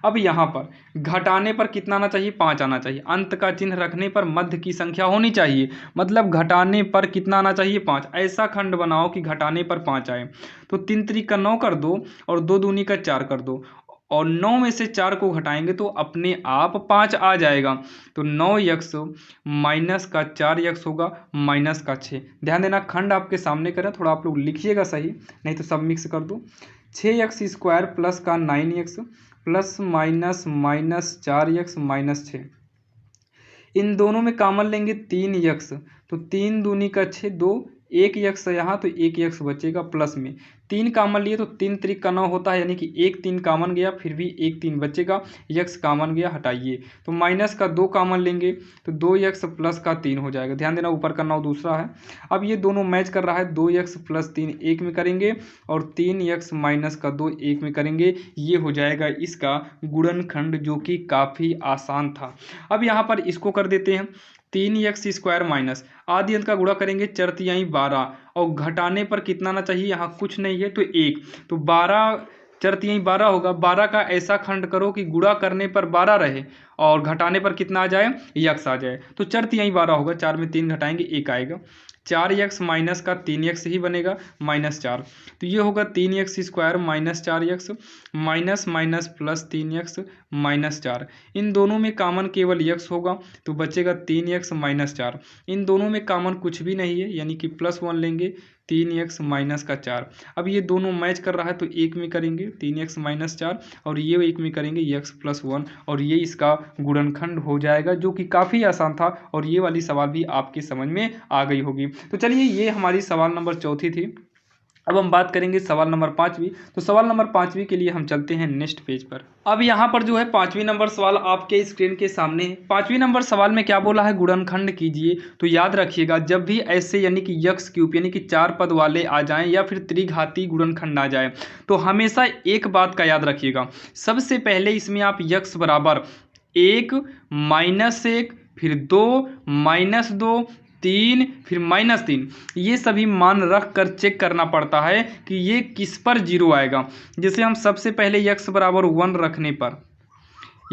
S1: अब यहाँ पर घटाने पर कितना आना चाहिए 5 आना चाहिए, अंत का चिन्ह रखने पर मध्य की संख्या होनी चाहिए, मतलब घटाने पर कितना आना चाहिए 5, ऐसा खंड बनाओ कि घटाने पर 5 आए। तो 3 त्रिक का 9 कर दो और 2 दूनी का 4 कर दो, और 9 में से 4 को घटाएंगे तो अपने आप 5 आ जाएगा। तो 9x माइनस का 4x होगा माइनस का 6। ध्यान देना खंड आपके सामने करें, थोड़ा आप लोग लिखिएगा सही, नहीं तो सब मिक्स कर दो। 6x² प्लस का 9x plus minus minus 4x minus 6, इन दोनों में कामन लेंगे 3x, तो 3 दूनी का 6, 2 1x यहाँ तो 1x बचेगा, प्लस में 3 कामन लिए तो 3 त्रिक का 9 होता है, यानी कि 1 3 कामन गया, फिर भी 1 3 बचेगा, x कामन गया हटाइए, तो माइनस का 2 कामन लेंगे तो 2x प्लस का 3 हो जाएगा। ध्यान देना ऊपर का 9 दूसरा है। अब ये दोनों मैच कर रहा है, 2x प्लस 3 1 में करेंगे और 3x माइनस का 2 1 में करेंगे, ये हो जाएगा इसका गुणनखंड, जो कि काफ़ी आसान था। अब यहाँ पर इसको कर देते हैं 3x² माइनस आदि अंत का गुणा करेंगे 4 तिहाई 12, और घटाने पर कितना आना चाहिए, यहाँ कुछ नहीं है तो 1, तो 12 चर तिहाई 12 होगा। 12 का ऐसा खंड करो कि गुणा करने पर 12 रहे और घटाने पर कितना आ जाए, यक्स आ जाए। तो चर तिहाई 12 होगा, 4 में 3 घटाएंगे 1 आएगा। 4x माइनस का 3x ही बनेगा -4। तो ये होगा 3x square minus 4x minus minus plus 3x -4। इन दोनों में कॉमन केवल x होगा तो बचेगा 3x -4। इन दोनों में कॉमन कुछ भी नहीं है यानी कि +1 लेंगे, 3x माइनस का 4। अब ये दोनों मैच कर रहा है तो एक में करेंगे 3x -4 और ये एक में करेंगे x +1 और ये इसका गुणनखंड हो जाएगा, जो कि काफ़ी आसान था और ये वाली सवाल भी आपके समझ में आ गई होगी। तो चलिए, ये हमारी सवाल नंबर 4 थी। अब हम बात करेंगे सवाल नंबर 5वीं। तो सवाल नंबर 5वीं के लिए हम चलते हैं नेक्स्ट पेज पर। अब यहाँ पर जो है 5वीं नंबर सवाल आपके स्क्रीन के सामने है। 5वीं नंबर सवाल में क्या बोला है, गुणनखंड कीजिए। तो याद रखिएगा, जब भी ऐसे यानी कि यक्स क्यूब यानी कि 4 पद वाले आ जाएं या फिर त्रिघाती गुणनखंड आ जाए तो हमेशा एक बात का याद रखिएगा, सबसे पहले इसमें आप यक्स बराबर 1 -1 फिर 2 -2 3 फिर -3 ये सभी मान रख कर चेक करना पड़ता है कि ये किस पर जीरो आएगा। जैसे हम सबसे पहले x बराबर 1 रखने पर,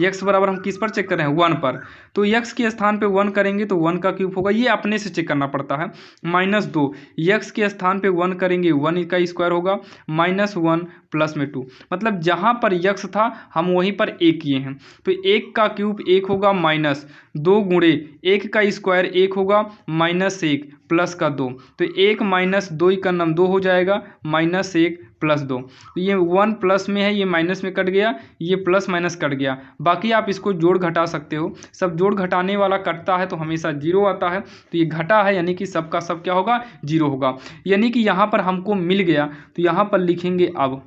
S1: x बराबर हम किस पर चेक कर रहे हैं, 1 पर, तो x के स्थान पे 1 करेंगे तो 1 का क्यूब होगा, ये अपने से चेक करना पड़ता है। -2 x के स्थान पे 1 करेंगे 1 का स्क्वायर होगा, -1 प्लस में 2, मतलब जहाँ पर x था हम वहीं पर 1 किए हैं तो 1 का क्यूब 1 होगा, -2 गुणे 1 का स्क्वायर 1 होगा, -1 प्लस का 2, तो 1 -2 का नम 2 हो जाएगा, -1 प्लस 2। तो ये 1 प्लस में है, ये माइनस में कट गया, ये प्लस माइनस कट गया। बाकी आप इसको जोड़ घटा सकते हो, सब जोड़ घटाने वाला कटता है तो हमेशा जीरो आता है, तो ये घटा है यानी कि सब का सब क्या होगा, जीरो होगा। यानी कि यहाँ पर हमको मिल गया, तो यहाँ पर लिखेंगे अब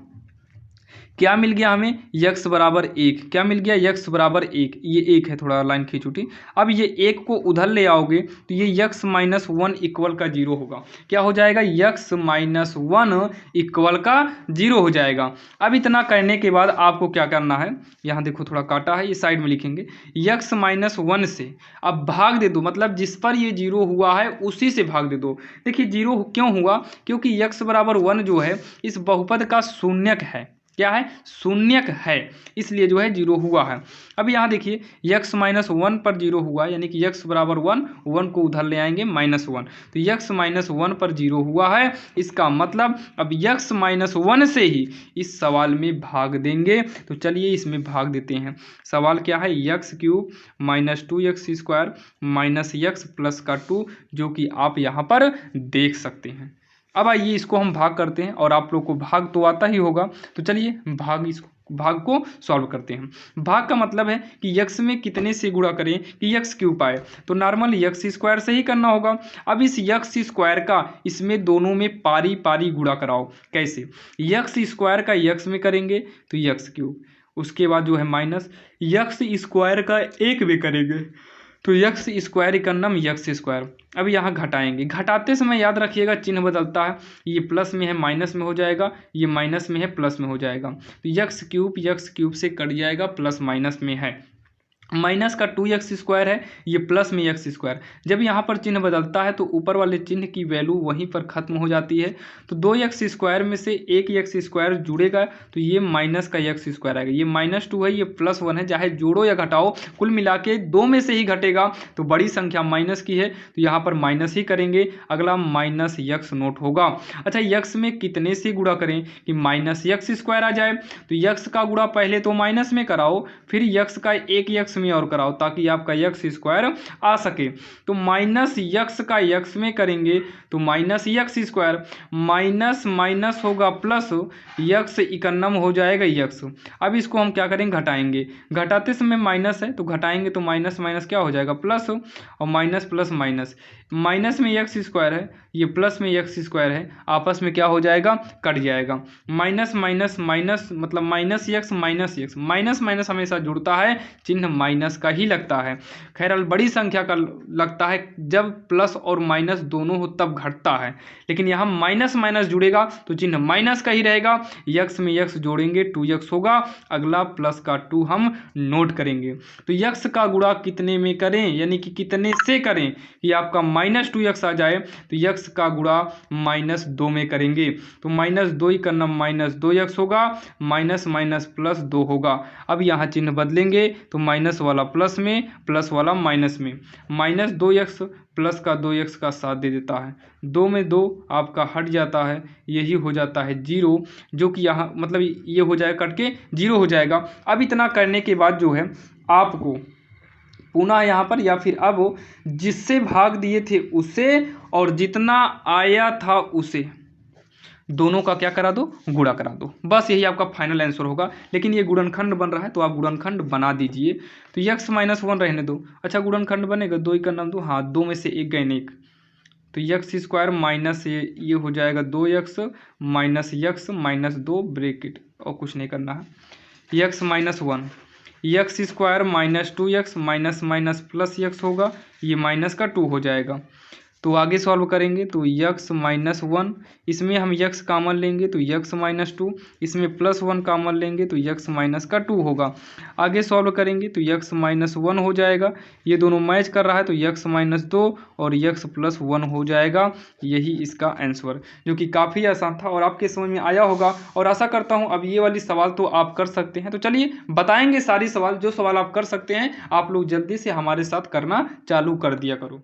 S1: क्या मिल गया हमें, x बराबर 1। क्या मिल गया, x बराबर 1, ये 1 है, थोड़ा लाइन खींच उठी। अब ये 1 को उधर ले आओगे तो ये x -1 इक्वल का 0 होगा। क्या हो जाएगा, x -1 इक्वल का 0 हो जाएगा। अब इतना करने के बाद आपको क्या करना है, यहाँ देखो थोड़ा काटा है, ये साइड में लिखेंगे, x -1 से अब भाग दे दो, मतलब जिस पर ये 0 हुआ है उसी से भाग दे दो। देखिए 0 क्यों हुआ, क्योंकि x बराबर 1 जो है इस बहुपद का शून्यक है। क्या है, शून्यक है, इसलिए जो है 0 हुआ है। अब यहाँ देखिए x -1 पर 0 हुआ यानी कि x बराबर 1, 1 को उधर ले आएंगे -1, तो x -1 पर 0 हुआ है। इसका मतलब अब x -1 से ही इस सवाल में भाग देंगे। तो चलिए इसमें भाग देते हैं। सवाल क्या है, x³ -2x square -x plus का 2, जो कि आप यहाँ पर देख सकते हैं। अब आइए इसको हम भाग करते हैं, और आप लोग को भाग तो आता ही होगा, तो चलिए भाग को सॉल्व करते हैं। भाग का मतलब है कि x में कितने से गुणा करें कि x क्यूब आए, तो नॉर्मल x स्क्वायर से ही करना होगा। अब इस x स्क्वायर का इसमें दोनों में पारी पारी गुणा कराओ। कैसे, x स्क्वायर का x में करेंगे तो x क्यूब, उसके बाद जो है माइनस x स्क्वायर का 1 में करेंगे तो x स्क्वायर का नाम x स्क्वायर। अब यहाँ घटाएंगे, घटाते समय याद रखिएगा चिन्ह बदलता है, ये प्लस में है माइनस में हो जाएगा, ये माइनस में है प्लस में हो जाएगा, तो x क्यूब से कट जाएगा, प्लस माइनस में है, माइनस का 2x स्क्वायर है, ये प्लस में x स्क्वायर। जब यहाँ पर चिन्ह बदलता है तो ऊपर वाले चिन्ह की वैल्यू वहीं पर खत्म हो जाती है, तो 2x स्क्वायर में से एक x स्क्वायर जुड़ेगा तो ये माइनस का x स्क्वायर आएगा, ये -2 है, ये +1 है, चाहे जोड़ो या घटाओ कुल मिला के 2 में से ही घटेगा, तो बड़ी संख्या माइनस की है तो यहाँ पर माइनस ही करेंगे, अगला -x नोट होगा। अच्छा, x में कितने से गुणा करें कि -x स्क्वायर आ जाए, तो x का गुणा पहले तो माइनस में कराओ, फिर x का एक x में और कराओ ताकि आपका x स्क्वायर आ सके। तो -x का x में करेंगे तो -x स्क्वायर, माइनस माइनस होगा प्लस, x इकन्नम हो जाएगा x। अब इसको हम क्या करेंगे, घटाएंगे, घटाते समय माइनस है तो घटाएंगे तो माइनस माइनस क्या हो जाएगा, प्लस, और माइनस प्लस माइनस, माइनस में x स्क्वायर है, ये प्लस में x स्क्वायर है, आपस में क्या हो जाएगा, कट जाएगा, माइनस माइनस माइनस मतलब -x माइनस माइनस हमेशा जुड़ता है, चिन्ह माइनस का ही लगता है। खैर बड़ी संख्या का लगता है, जब प्लस और माइनस दोनों हो तब घटता है, लेकिन यहाँ माइनस माइनस जुड़ेगा तो चिन्ह माइनस का ही रहेगा, x में x जोड़ेंगे 2x होगा, अगला प्लस का 2 हम नोट करेंगे। तो x का गुणा कितने में करें यानी कि कितने से करें कि आपका -2x आ जाए तो x का गुणा -2 में करेंगे तो -2 ही करना -2x होगा, माइनस माइनस प्लस 2 होगा। अब यहाँ चिन्ह बदलेंगे तो माइनस वाला प्लस में, प्लस वाला माइनस में, -2x प्लस का 2x का साथ दे देता है, 2 में 2 आपका हट जाता है, यही हो जाता है 0, जो कि यहाँ मतलब ये हो जाएगा कट के 0 हो जाएगा। अब इतना करने के बाद जो है आपको पुनः यहाँ पर या फिर अब जिससे भाग दिए थे उसे और जितना आया था उसे दोनों का क्या करा दो, गुणा करा दो। बस यही आपका फाइनल आंसर होगा। लेकिन ये गुणनखंड बन रहा है तो आप गुणनखंड बना दीजिए। तो x-1 रहने दो। अच्छा गुणनखंड बनेगा, 2 का नाम दो, हाँ 2 में से 1 गए एक, तो x² माइनस ये हो जाएगा 2x minus x minus 2 bracket, और कुछ नहीं करना है। x-1 x² minus 2x minus minus plus x होगा, ये माइनस का 2 हो जाएगा। तो आगे सॉल्व करेंगे तो x-1, इसमें हम x कॉमन लेंगे तो x-2, इसमें +1 कॉमन लेंगे तो x माइनस का 2 होगा। आगे सॉल्व करेंगे तो x-1 हो जाएगा, ये दोनों मैच कर रहा है तो x-2 और x+1 हो जाएगा। यही इसका आंसर, जो कि काफ़ी आसान था और आपके समझ में आया होगा। और आशा करता हूँ अब ये वाली सवाल तो आप कर सकते हैं। तो चलिए बताएंगे सारी सवाल, जो सवाल आप कर सकते हैं आप लोग जल्दी से हमारे साथ करना चालू कर दिया करो।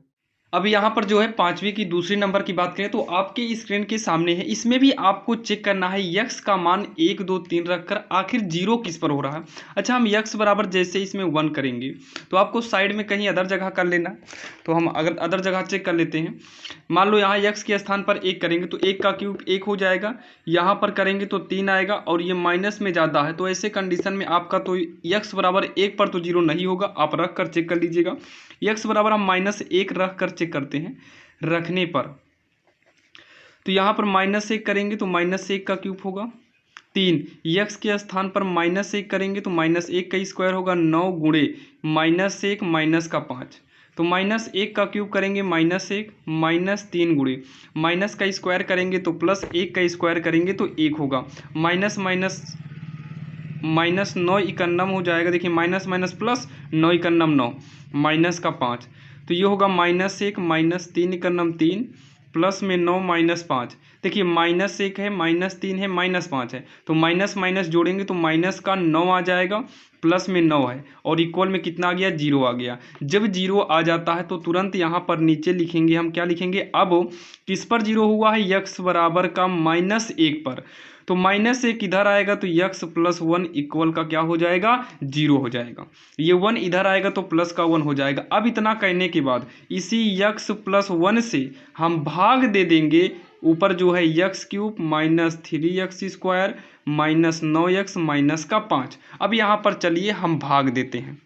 S1: अब यहाँ पर जो है 5वीं की दूसरी नंबर की बात करें तो आपके स्क्रीन के सामने है, इसमें भी आपको चेक करना है x का मान 1 2 3 रखकर आखिर 0 किस पर हो रहा है। अच्छा हम x बराबर जैसे इसमें 1 करेंगे तो आपको साइड में कहीं अदर जगह कर लेना, तो हम अगर अदर जगह चेक कर लेते हैं। मान लो यहाँ x के स्थान पर 1 करेंगे तो 1 का क्यूब 1 हो जाएगा, यहाँ पर करेंगे तो 3 आएगा और ये माइनस में ज़्यादा है, तो ऐसे कंडीशन में आपका तो x बराबर 1 पर तो 0 नहीं होगा, आप रख कर चेक कर लीजिएगा। x बराबर हम -1 रख कर चेक करते हैं, रखने पर तो यहाँ पर -1 करेंगे तो -1 का क्यूब होगा 3, x के स्थान पर -1 करेंगे तो -1 का स्क्वायर होगा 9 गुणे -1 माइनस का 5, तो -1 का क्यूब करेंगे -1 -3 गुणे माइनस का स्क्वायर करेंगे तो +1 का स्क्वायर करेंगे तो 1 होगा, माइनस माइनस माइनस 9 इकन्नम हो जाएगा। देखिए माइनस माइनस प्लस 9 इकन्नम 9 माइनस का 5, तो ये होगा -1 -3 इकन्नम 3 प्लस में 9 -5। देखिए -1 है -3 है -5 है, तो माइनस माइनस जोड़ेंगे तो माइनस का 9 आ जाएगा, प्लस में 9 है और इक्वल में कितना आ गया, 0 आ गया। जब 0 आ जाता है तो तुरंत यहाँ पर नीचे लिखेंगे, हम क्या लिखेंगे, अब किस पर 0 हुआ है, x बराबर का -1 पर, तो -1 इधर आएगा तो x+1 इक्वल का क्या हो जाएगा, 0 हो जाएगा। ये 1 इधर आएगा तो प्लस का 1 हो जाएगा। अब इतना कहने के बाद इसी x+1 से हम भाग दे देंगे ऊपर जो है x³ -3x² -9x माइनस का 5। अब यहाँ पर चलिए हम भाग देते हैं,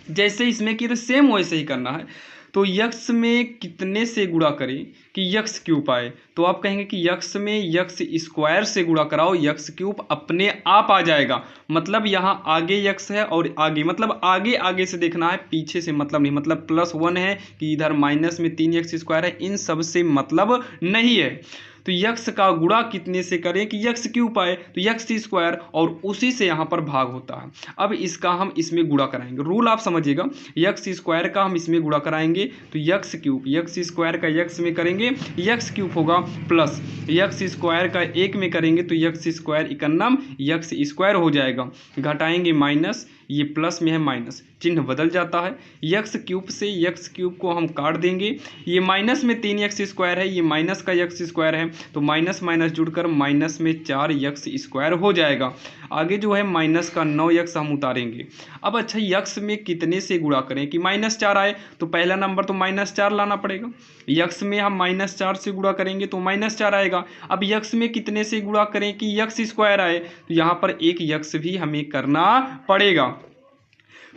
S1: जैसे इसमें कि तो सेम वैसे ही करना है। तो x में कितने से गुणा करें कि x³ आए, तो आप कहेंगे कि x में x² से गुणा कराओ, x³ अपने आप आ जाएगा। मतलब यहाँ आगे x है और आगे मतलब आगे आगे से देखना है, पीछे से मतलब नहीं, मतलब +1 है कि इधर माइनस में 3x² है, इन सब से मतलब नहीं है। तो x का गुणा कितने से करें कि x³ आए, तो x² और उसी से यहाँ पर भाग होता है। अब इसका हम इसमें गुणा कराएंगे, रूल आप समझिएगा, x² का हम इसमें गुणा कराएंगे तो x² का x में करेंगे x³ होगा प्लस x² का 1 में करेंगे तो x² इकन्नम x² हो जाएगा, घटाएंगे माइनस, ये प्लस में है माइनस, चिन्ह बदल जाता है। x³ से x³ को हम काट देंगे, ये माइनस में 3x² है, ये माइनस का x² है, तो माइनस माइनस जुड़कर माइनस में 4x² हो जाएगा। आगे जो है माइनस का 9x हम उतारेंगे। अब अच्छा x में कितने से गुणा करें कि -4 आए, तो पहला नंबर तो -4 लाना पड़ेगा। x में हम -4 से गुणा करेंगे तो -4 आएगा। अब x में कितने से गुणा करें कि x² आए, तो यहाँ पर एक x भी हमें करना पड़ेगा।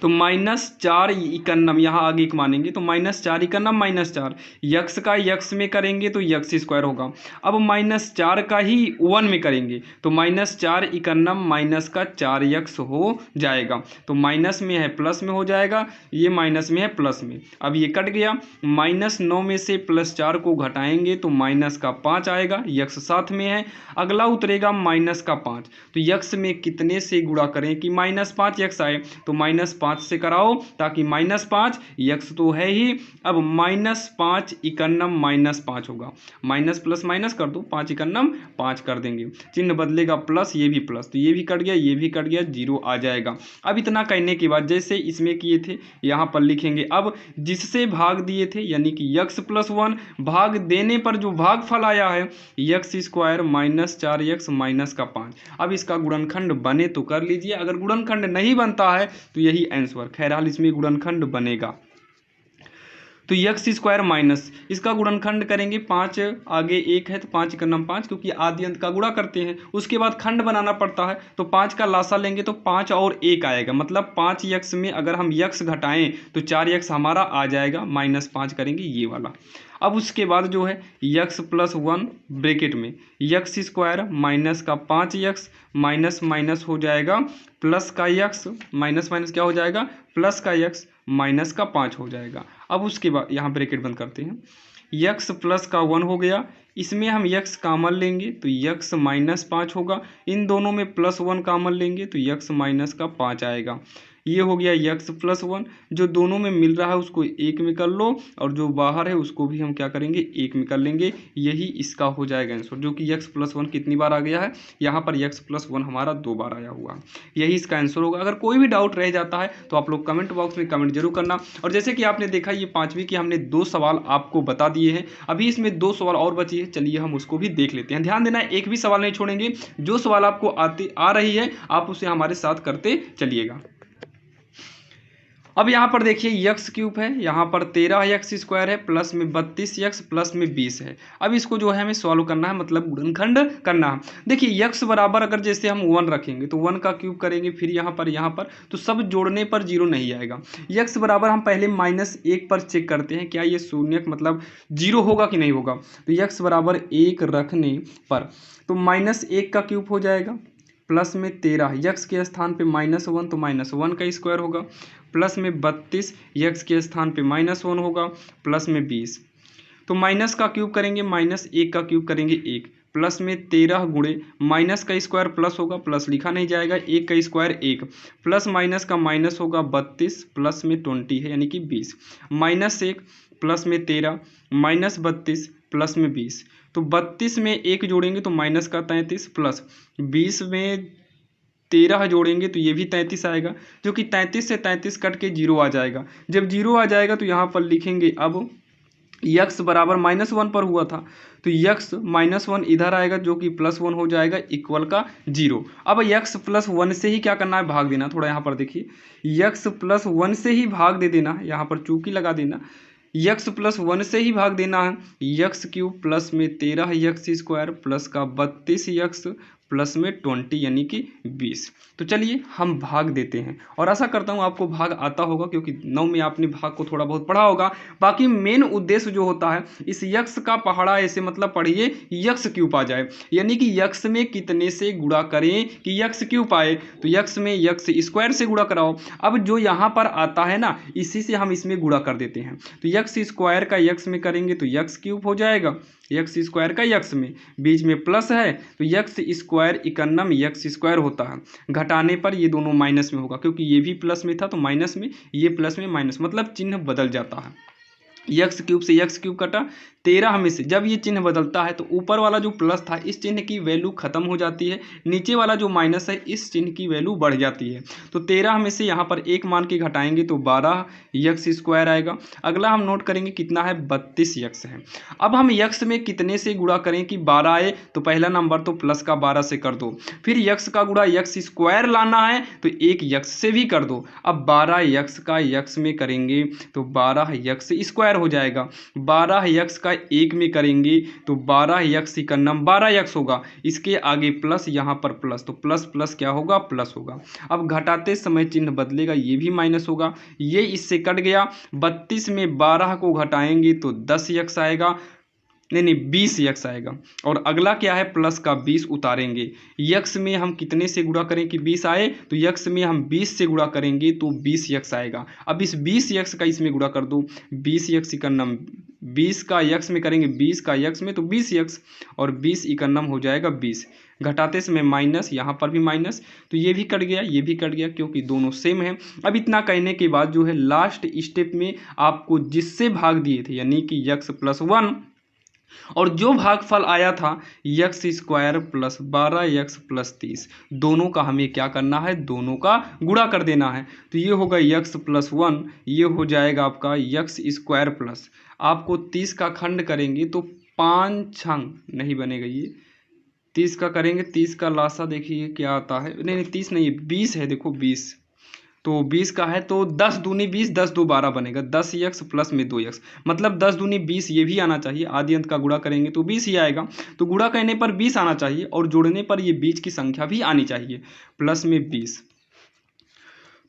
S1: तो -4 इकन्नम यहाँ आगे एक मानेंगे तो -4 इकन्नम -4, x का x में करेंगे तो x² होगा। अब -4 का ही 1 में करेंगे तो -4 इकन्नम माइनस का 4x हो जाएगा। तो माइनस में है प्लस में हो जाएगा, ये माइनस में है प्लस में। अब ये कट गया, -9 में से +4 को घटाएंगे तो माइनस का 5 आएगा, x साथ में है, अगला उतरेगा माइनस का 5। तो x में कितने से गुणा करें कि -5x आए, तो -5 से कराओ ताकि -5 यक्स तो है ही। अब -5 इकन्नम -5 होगा, माइनस प्लस माइनस कर दो, 5 इकन्नम 5 कर देंगे, चिन्ह बदलेगा प्लस, ये भी प्लस, तो ये भी कट गया, ये भी कट गया, 0 आ जाएगा। अब इतना करने के बाद जैसे इसमें किए थे यहाँ पर लिखेंगे। अब जिससे भाग दिए थे यानी कि यक्स प्लस 1, भाग देने पर जो भागफल आया है यक्स स्क्वायर -4 माइनस का 5। अब इसका गुणनखंड बने तो कर लीजिए, अगर गुणनखंड नहीं बनता है तो यही आंसर। खैरहाल इसमें गुणनखंड बनेगा तो यक्स स्क्वायर माइनस इसका गुणनखंड करेंगे, 5 आगे 1 है तो 5 इकन्नम 5, क्योंकि आदि अंत का गुणा करते हैं। उसके बाद खंड बनाना पड़ता है तो 5 का लासा लेंगे तो 5 और 1 आएगा, मतलब 5 यक्स में अगर हम यक्स घटाएं तो 4 यक्स हमारा आ जाएगा, -5 करेंगे ये वाला। अब उसके बाद जो है यक्स प्लस 1 ब्रैकेट में यक्स स्क्वायर माइनस का 5 यक्स माइनस माइनस हो जाएगा प्लस का यक्स, माइनस माइनस क्या हो जाएगा प्लस का यक्स माइनस का 5 हो जाएगा। अब उसके बाद यहाँ ब्रैकेट बंद करते हैं, यक्स प्लस का 1 हो गया, इसमें हम यक्स कामन लेंगे तो यक्स -5 होगा, इन दोनों में +1 कामन लेंगे तो यक्स माइनस का 5 आएगा। ये हो गया यक्स प्लस 1, जो दोनों में मिल रहा है उसको 1 में कर लो और जो बाहर है उसको भी हम क्या करेंगे 1 में कर लेंगे, यही इसका हो जाएगा आंसर, जो कि यक्स प्लस 1 कितनी बार आ गया है, यहाँ पर यक्स प्लस 1 हमारा 2 बार आया हुआ, यही इसका आंसर होगा। अगर कोई भी डाउट रह जाता है तो आप लोग कमेंट बॉक्स में कमेंट जरूर करना। और जैसे कि आपने देखा ये 5वीं की हमने 2 सवाल आपको बता दिए हैं, अभी इसमें 2 सवाल और बची है, चलिए हम उसको भी देख लेते हैं। ध्यान देना एक भी सवाल नहीं छोड़ेंगे, जो सवाल आपको आ रही है आप उसे हमारे साथ करते चलिएगा। अब यहाँ पर देखिए यक्स क्यूब है, यहाँ पर 13 यक्स स्क्वायर है, प्लस में 32 यक्स प्लस में 20 है। अब इसको जो है हमें सॉल्व करना है, मतलब गुणनखंड करना है। देखिए यक्स बराबर अगर जैसे हम 1 रखेंगे तो 1 का क्यूब करेंगे, फिर यहाँ पर तो सब जोड़ने पर 0 नहीं आएगा। यक्स बराबर हम पहले -1 पर चेक करते हैं क्या ये शून्य मतलब 0 होगा कि नहीं होगा, तो यक्स बराबर 1 रखने पर तो -1 का क्यूब हो जाएगा, प्लस में 13 यक्स के स्थान पे -1 तो -1 का स्क्वायर होगा, प्लस में 32 यक्स के स्थान पे -1 होगा, प्लस में 20 तो माइनस का क्यूब करेंगे, -1 का क्यूब करेंगे 1, प्लस में 13 गुणे माइनस का स्क्वायर प्लस होगा, प्लस लिखा नहीं जाएगा, 1 का स्क्वायर 1, प्लस माइनस का माइनस होगा 32 प्लस में 20 है यानी कि 20, -1 प्लस में 13 -32 प्लस में 20 तो 32 में 1 जोड़ेंगे तो माइनस का 33 प्लस 20 में 13 जोड़ेंगे तो ये भी 33 आएगा, जो कि 33 से 33 कट के 0 आ जाएगा। जब 0 आ जाएगा तो यहाँ पर लिखेंगे अब यक्स बराबर -1 पर हुआ था तो यक्स -1 इधर आएगा जो कि +1 हो जाएगा इक्वल का 0। अब यक्स प्लस 1 से ही क्या करना है भाग देना, थोड़ा यहाँ पर देखिए यक्स प्लस 1 से ही भाग दे देना, यहाँ पर चूकी लगा देना, यक्स प्लस 1 से ही भाग देना है, यक्स क्यूब प्लस में 13 यक्स स्क्वायर प्लस का 32 यक्स प्लस में 20 यानी कि 20। तो चलिए हम भाग देते हैं और आशा करता हूँ आपको भाग आता होगा, क्योंकि 9 में आपने भाग को थोड़ा बहुत पढ़ा होगा। बाकी मेन उद्देश्य जो होता है इस यक्स का पहाड़ा ऐसे मतलब पढ़िए यक्स क्यूब आ जाए, यानी कि यक्स में कितने से गुणा करें कि यक्स क्यूब आए, तो यक्स में यक्स स्क्वायर से गुणा कराओ। अब जो यहाँ पर आता है ना इसी से हम इसमें गुणा कर देते हैं, तो यक्स स्क्वायर का यक्स में करेंगे तो यक्स क्यूब हो जाएगा, यक्स स्क्वायर का यक्स में बीच में प्लस है तो यक्स स्क्वायर इकन्नम यक्स स्क्वायर होता है, घटाने पर ये दोनों माइनस में होगा, क्योंकि ये भी प्लस में था तो माइनस में, ये प्लस में माइनस, मतलब चिन्ह बदल जाता है। यक्स क्यूब से यक्स क्यूब कटा, 13 में से जब ये चिन्ह बदलता है तो ऊपर वाला जो प्लस था इस चिन्ह की वैल्यू खत्म हो जाती है, नीचे वाला जो माइनस है इस चिन्ह की वैल्यू बढ़ जाती है। तो 13 में से यहाँ पर 1 मान के घटाएंगे तो 12 यक्स स्क्वायर आएगा। अगला हम नोट करेंगे कितना है 32 यक्स है। अब हम यक्स में कितने से गुणा करें कि 12 आए, तो पहला नंबर तो प्लस का 12 से कर दो, फिर यक्स का गुणा यक्स स्क्वायर लाना है तो 1 यक्स से भी कर दो। अब 12 यक्स का यक्स में करेंगे तो 12 यक्स स्क्वायर हो जाएगा, 12 यक्स का 1 में करेंगे तो 12 यक्स इकन्नम 12 यक्स होगा, इसके आगे प्लस यहाँ पर प्लस, तो प्लस प्लस क्या होगा प्लस होगा। अब घटाते समय चिन्ह बदलेगा, ये भी माइनस होगा, ये इससे कट गया, 32 में 12 को घटाएंगे तो 10 यक्स आएगा, नहीं 20 यक्स आएगा। और अगला क्या है प्लस का 20 उतारेंगे, यक्स में हम कितने से गुणा करें कि 20 आए, तो यक्स में हम 20 से गुणा करेंगे तो 20 यक्स आएगा। अब इस 20 यक्स का इसमें गुणा कर दो, 20 यक्स इकन्नम 20 का यक्स में करेंगे 20 का यक्स में तो 20 यक्स और 20 इकन्नम हो जाएगा 20, घटाते समय माइनस, यहाँ पर भी माइनस, तो ये भी कट गया, ये भी कट गया क्योंकि दोनों सेम है। अब इतना कहने के बाद जो है लास्ट स्टेप में आपको जिससे भाग दिए थे यानी कि x+1 और जो भागफल आया था x² + 12x+30, दोनों का हमें क्या करना है, दोनों का गुणा कर देना है। तो ये होगा x+1, ये हो जाएगा आपका x² प्लस, आपको 30 का खंड करेंगे तो 5 छंग नहीं बनेगा, ये 30 का करेंगे, 30 का लासा देखिए क्या आता है, नहीं 30 नहीं 20 है, देखो 20, तो 20 का है तो 10 दूनी 20, 10 दो 12 बनेगा, 10x प्लस में 2x, मतलब 10 दूनी 20 ये भी आना चाहिए, आदि अंत का गुणा करेंगे तो 20 ही आएगा। तो गुणा करने पर 20 आना चाहिए और जोड़ने पर ये बीच की संख्या भी आनी चाहिए, प्लस में 20।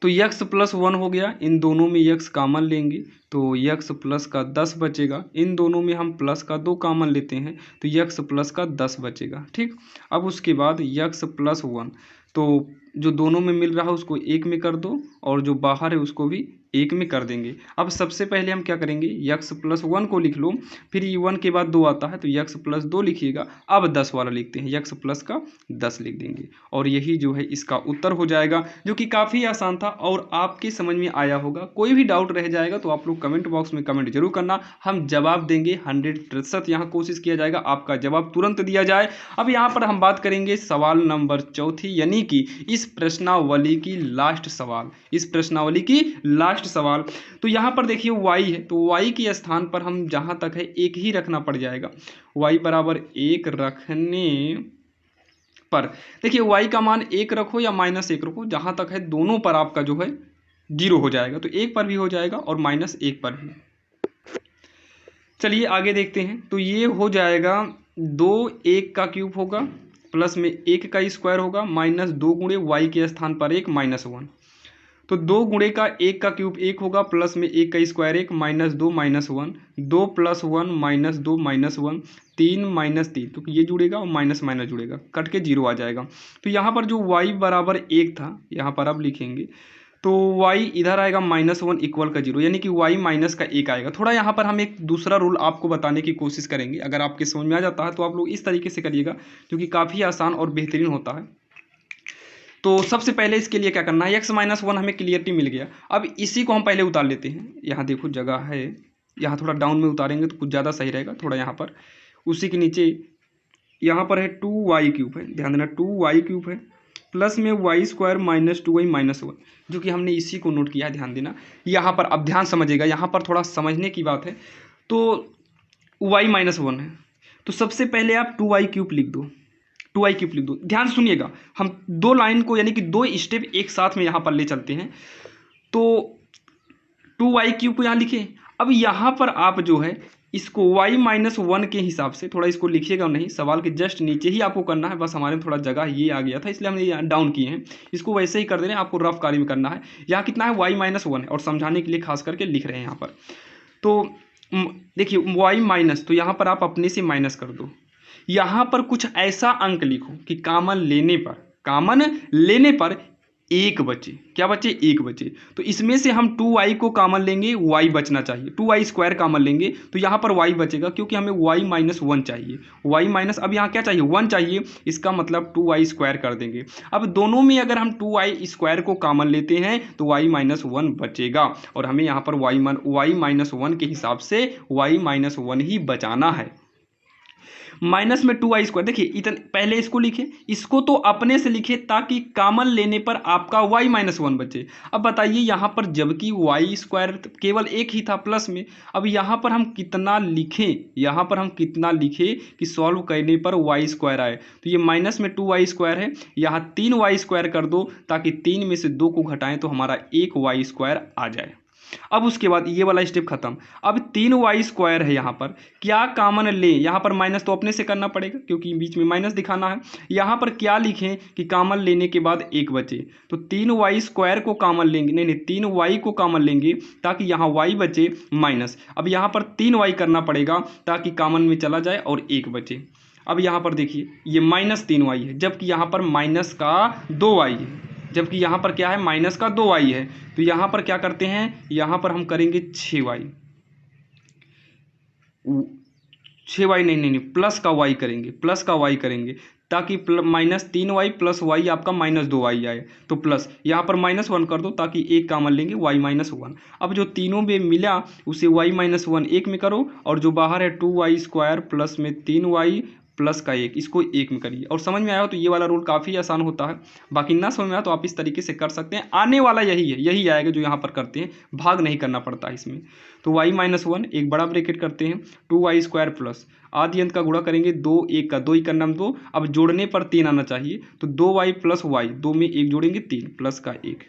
S1: तो x+1 हो गया, इन दोनों में x कॉमन लेंगे तो x प्लस का 10 बचेगा, इन दोनों में हम प्लस का 2 कॉमन लेते हैं तो x प्लस का 10 बचेगा। ठीक, अब उसके बाद x+1, तो जो दोनों में मिल रहा है उसको एक में कर दो और जो बाहर है उसको भी एक में कर देंगे। अब सबसे पहले हम क्या करेंगे, x+1 को लिख लो, फिर ये 1 के बाद 2 आता है तो x+2 लिखिएगा। अब 10 वाला लिखते हैं, x प्लस का 10 लिख देंगे और यही जो है इसका उत्तर हो जाएगा, जो कि काफ़ी आसान था और आपके समझ में आया होगा। कोई भी डाउट रह जाएगा तो आप लोग कमेंट बॉक्स में कमेंट जरूर करना, हम जवाब देंगे 100%, यहाँ कोशिश किया जाएगा आपका जवाब तुरंत दिया जाए। अब यहाँ पर हम बात करेंगे सवाल नंबर 4, यानी कि इस प्रश्नावली की लास्ट सवाल, इस प्रश्नावली की लास्ट सवाल। तो यहाँ पर देखिए y है, तो y के स्थान पर हम जहाँ तक है एक ही रखना पड़ जाएगा, y बराबर 1 रखने पर देखिए y का मान 1 रखो या -1 रखो, जहाँ तक है दोनों पर आपका जो है 0 हो जाएगा, तो 1 पर भी हो जाएगा और -1 पर भी। चलिए आगे देखते हैं, तो ये हो जाएगा 2 1 का क्यूब होगा प्लस में 1 का स्क्वायर होगा -2 गुणे y के स्थान पर 1 -1, तो 2 गुणे का 1 का क्यूब 1 होगा प्लस में 1 का स्क्वायर 1 -2 -1, 2 + 1 -2 -1, 3 -3, तो ये जुड़ेगा और माइनस माइनस जुड़ेगा, कट के 0 आ जाएगा। तो यहाँ पर जो y बराबर 1 था, यहाँ पर अब लिखेंगे तो y इधर आएगा -1 इक्वल का 0, यानी कि y माइनस का 1 आएगा। थोड़ा यहाँ पर हम एक दूसरा रूल आपको बताने की कोशिश करेंगे, अगर आपके समझ में आ जाता है तो आप लोग इस तरीके से करिएगा, क्योंकि काफ़ी आसान और बेहतरीन होता है। तो सबसे पहले इसके लिए क्या करना है, x-1 हमें क्लियरिटी मिल गया। अब इसी को हम पहले उतार लेते हैं, यहाँ देखो जगह है, यहाँ थोड़ा डाउन में उतारेंगे तो कुछ ज़्यादा सही रहेगा, थोड़ा यहाँ पर उसी के नीचे यहाँ पर है 2y³ है, ध्यान देना 2y³ है प्लस में y² - 2y -1, जो कि हमने इसी को नोट किया है, ध्यान देना यहाँ पर। अब ध्यान समझिएगा, यहाँ पर थोड़ा समझने की बात है। तो y -1 है, तो सबसे पहले आप 2y³ लिख दो, 2y³ लिख दो। ध्यान सुनिएगा, हम 2 लाइन को यानी कि 2 स्टेप एक साथ में यहाँ पर ले चलते हैं। तो 2y³ को यहाँ लिखे, अब यहाँ पर आप जो है इसको y -1 के हिसाब से थोड़ा इसको लिखिएगा, नहीं सवाल के जस्ट नीचे ही आपको करना है, बस हमारे में थोड़ा जगह ये आ गया था इसलिए हमने यहाँ डाउन किए हैं, इसको वैसे ही कर दे रहे हैं, आपको रफ कार्य में करना है। यहाँ कितना है, y -1 है और समझाने के लिए खास करके लिख रहे हैं यहाँ पर। तो देखिए y माइनस, तो यहाँ पर आप अपने से माइनस कर दो, यहाँ पर कुछ ऐसा अंक लिखो कि कॉमन लेने पर 1 बचे, क्या बचे, 1 बचे। तो इसमें से हम 2y को कॉमन लेंगे, y बचना चाहिए, 2y² कॉमन लेंगे तो यहाँ पर y बचेगा, क्योंकि हमें y -1 चाहिए, y माइनस, अब यहाँ क्या चाहिए, 1 चाहिए, इसका मतलब 2y² कर देंगे। अब दोनों में अगर हम 2y² को कॉमन लेते हैं तो y -1 बचेगा और हमें यहाँ पर y -1 के हिसाब से y -1 ही बचाना है। माइनस में 2y², देखिए इतने पहले इसको लिखे, इसको तो अपने से लिखे ताकि कॉमन लेने पर आपका y -1 बचे। अब बताइए यहाँ पर जबकि y² केवल 1 ही था प्लस में, अब यहाँ पर हम कितना लिखें, यहाँ पर हम कितना लिखें कि सॉल्व करने पर y² आए। तो ये माइनस में 2y² है, यहाँ 3y² कर दो ताकि 3 में से 2 को घटाएं तो हमारा 1y² आ जाए। अब उसके बाद ये वाला स्टेप खत्म। अब 3y² है, यहाँ पर क्या कॉमन ले, यहाँ पर माइनस तो अपने से करना पड़ेगा क्योंकि बीच में माइनस दिखाना है। यहाँ पर क्या लिखें कि कॉमन लेने के बाद 1 बचे, तो 3y² को कॉमन लेंगे, नहीं 3y को कॉमन लेंगे ताकि यहाँ y बचे माइनस। अब यहाँ पर 3y करना पड़ेगा ताकि कॉमन में चला जाए और 1 बचे। अब यहाँ पर देखिए ये -3y है, जबकि यहाँ पर माइनस का 2y है, जबकि यहाँ पर क्या है, माइनस का 2y है। तो यहाँ पर क्या करते हैं, यहाँ पर हम करेंगे 6y नहीं, प्लस का y करेंगे, प्लस का y करेंगे ताकि -3y प्लस वाई आपका -2y आए, तो प्लस यहाँ पर -1 कर दो ताकि एक कॉमन लेंगे y-1। अब जो तीनों में मिला उसे y-1 एक में करो, और जो बाहर है 2y² प्लस में 3y प्लस का 1, इसको 1 में करिए। और समझ में आया हो तो ये वाला रूल काफ़ी आसान होता है। बाकी ना समझ में आया तो आप इस तरीके से कर सकते हैं। आने वाला यही है, यही आएगा जो यहाँ पर करते हैं, भाग नहीं करना पड़ता इसमें। तो y-1 एक बड़ा ब्रैकेट करते हैं, 2y² प्लस आदि अंत का गुणा करेंगे 2 1 का 2 का नाम 2, अब जोड़ने पर 3 आना चाहिए, तो 2y प्लस वाई, 2 में 1 जोड़ेंगे 3 प्लस का 1,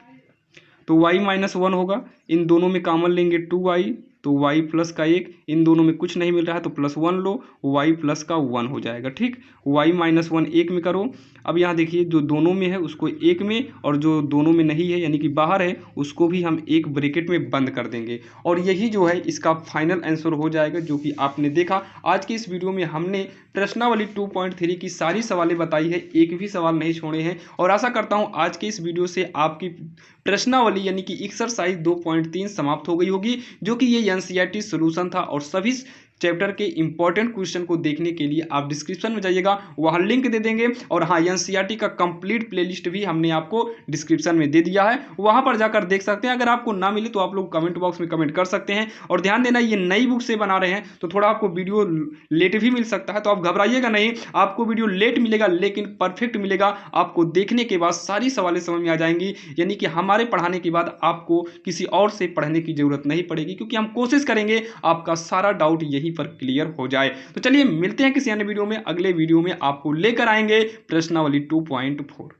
S1: तो y-1 होगा। इन दोनों में कॉमन लेंगे 2y, तो y प्लस का 1, इन दोनों में कुछ नहीं मिल रहा है तो +1 लो, y प्लस का 1 हो जाएगा। ठीक, y-1 एक में करो। अब यहाँ देखिए जो दोनों में है उसको एक में, और जो दोनों में नहीं है यानी कि बाहर है उसको भी हम एक ब्रैकेट में बंद कर देंगे, और यही जो है इसका फाइनल आंसर हो जाएगा। जो कि आपने देखा आज की इस वीडियो में हमने प्रश्नावली 2.3 की सारी सवालें बताई है, एक भी सवाल नहीं छोड़े हैं। और आशा करता हूँ आज के इस वीडियो से आपकी प्रश्नावली यानी कि एक्सरसाइज 2.3 समाप्त हो गई होगी, जो कि ये एनसीईआरटी सॉल्यूशन था। और सभी चैप्टर के इंपॉर्टेंट क्वेश्चन को देखने के लिए आप डिस्क्रिप्शन में जाइएगा, वहाँ लिंक दे देंगे। और हाँ, एनसीईआरटी का कंप्लीट प्लेलिस्ट भी हमने आपको डिस्क्रिप्शन में दे दिया है, वहाँ पर जाकर देख सकते हैं। अगर आपको ना मिले तो आप लोग कमेंट बॉक्स में कमेंट कर सकते हैं। और ध्यान देना, ये नई बुक से बना रहे हैं तो थोड़ा आपको वीडियो लेट भी मिल सकता है, तो आप घबराइएगा नहीं, आपको वीडियो लेट मिलेगा लेकिन परफेक्ट मिलेगा। आपको देखने के बाद सारी सवालें समझ में आ जाएंगी, यानी कि हमारे पढ़ाने के बाद आपको किसी और से पढ़ने की जरूरत नहीं पड़ेगी, क्योंकि हम कोशिश करेंगे आपका सारा डाउट यहीं पर क्लियर हो जाए। तो चलिए मिलते हैं किसी अन्य वीडियो में। अगले वीडियो में आपको लेकर आएंगे प्रश्नावली 2.4।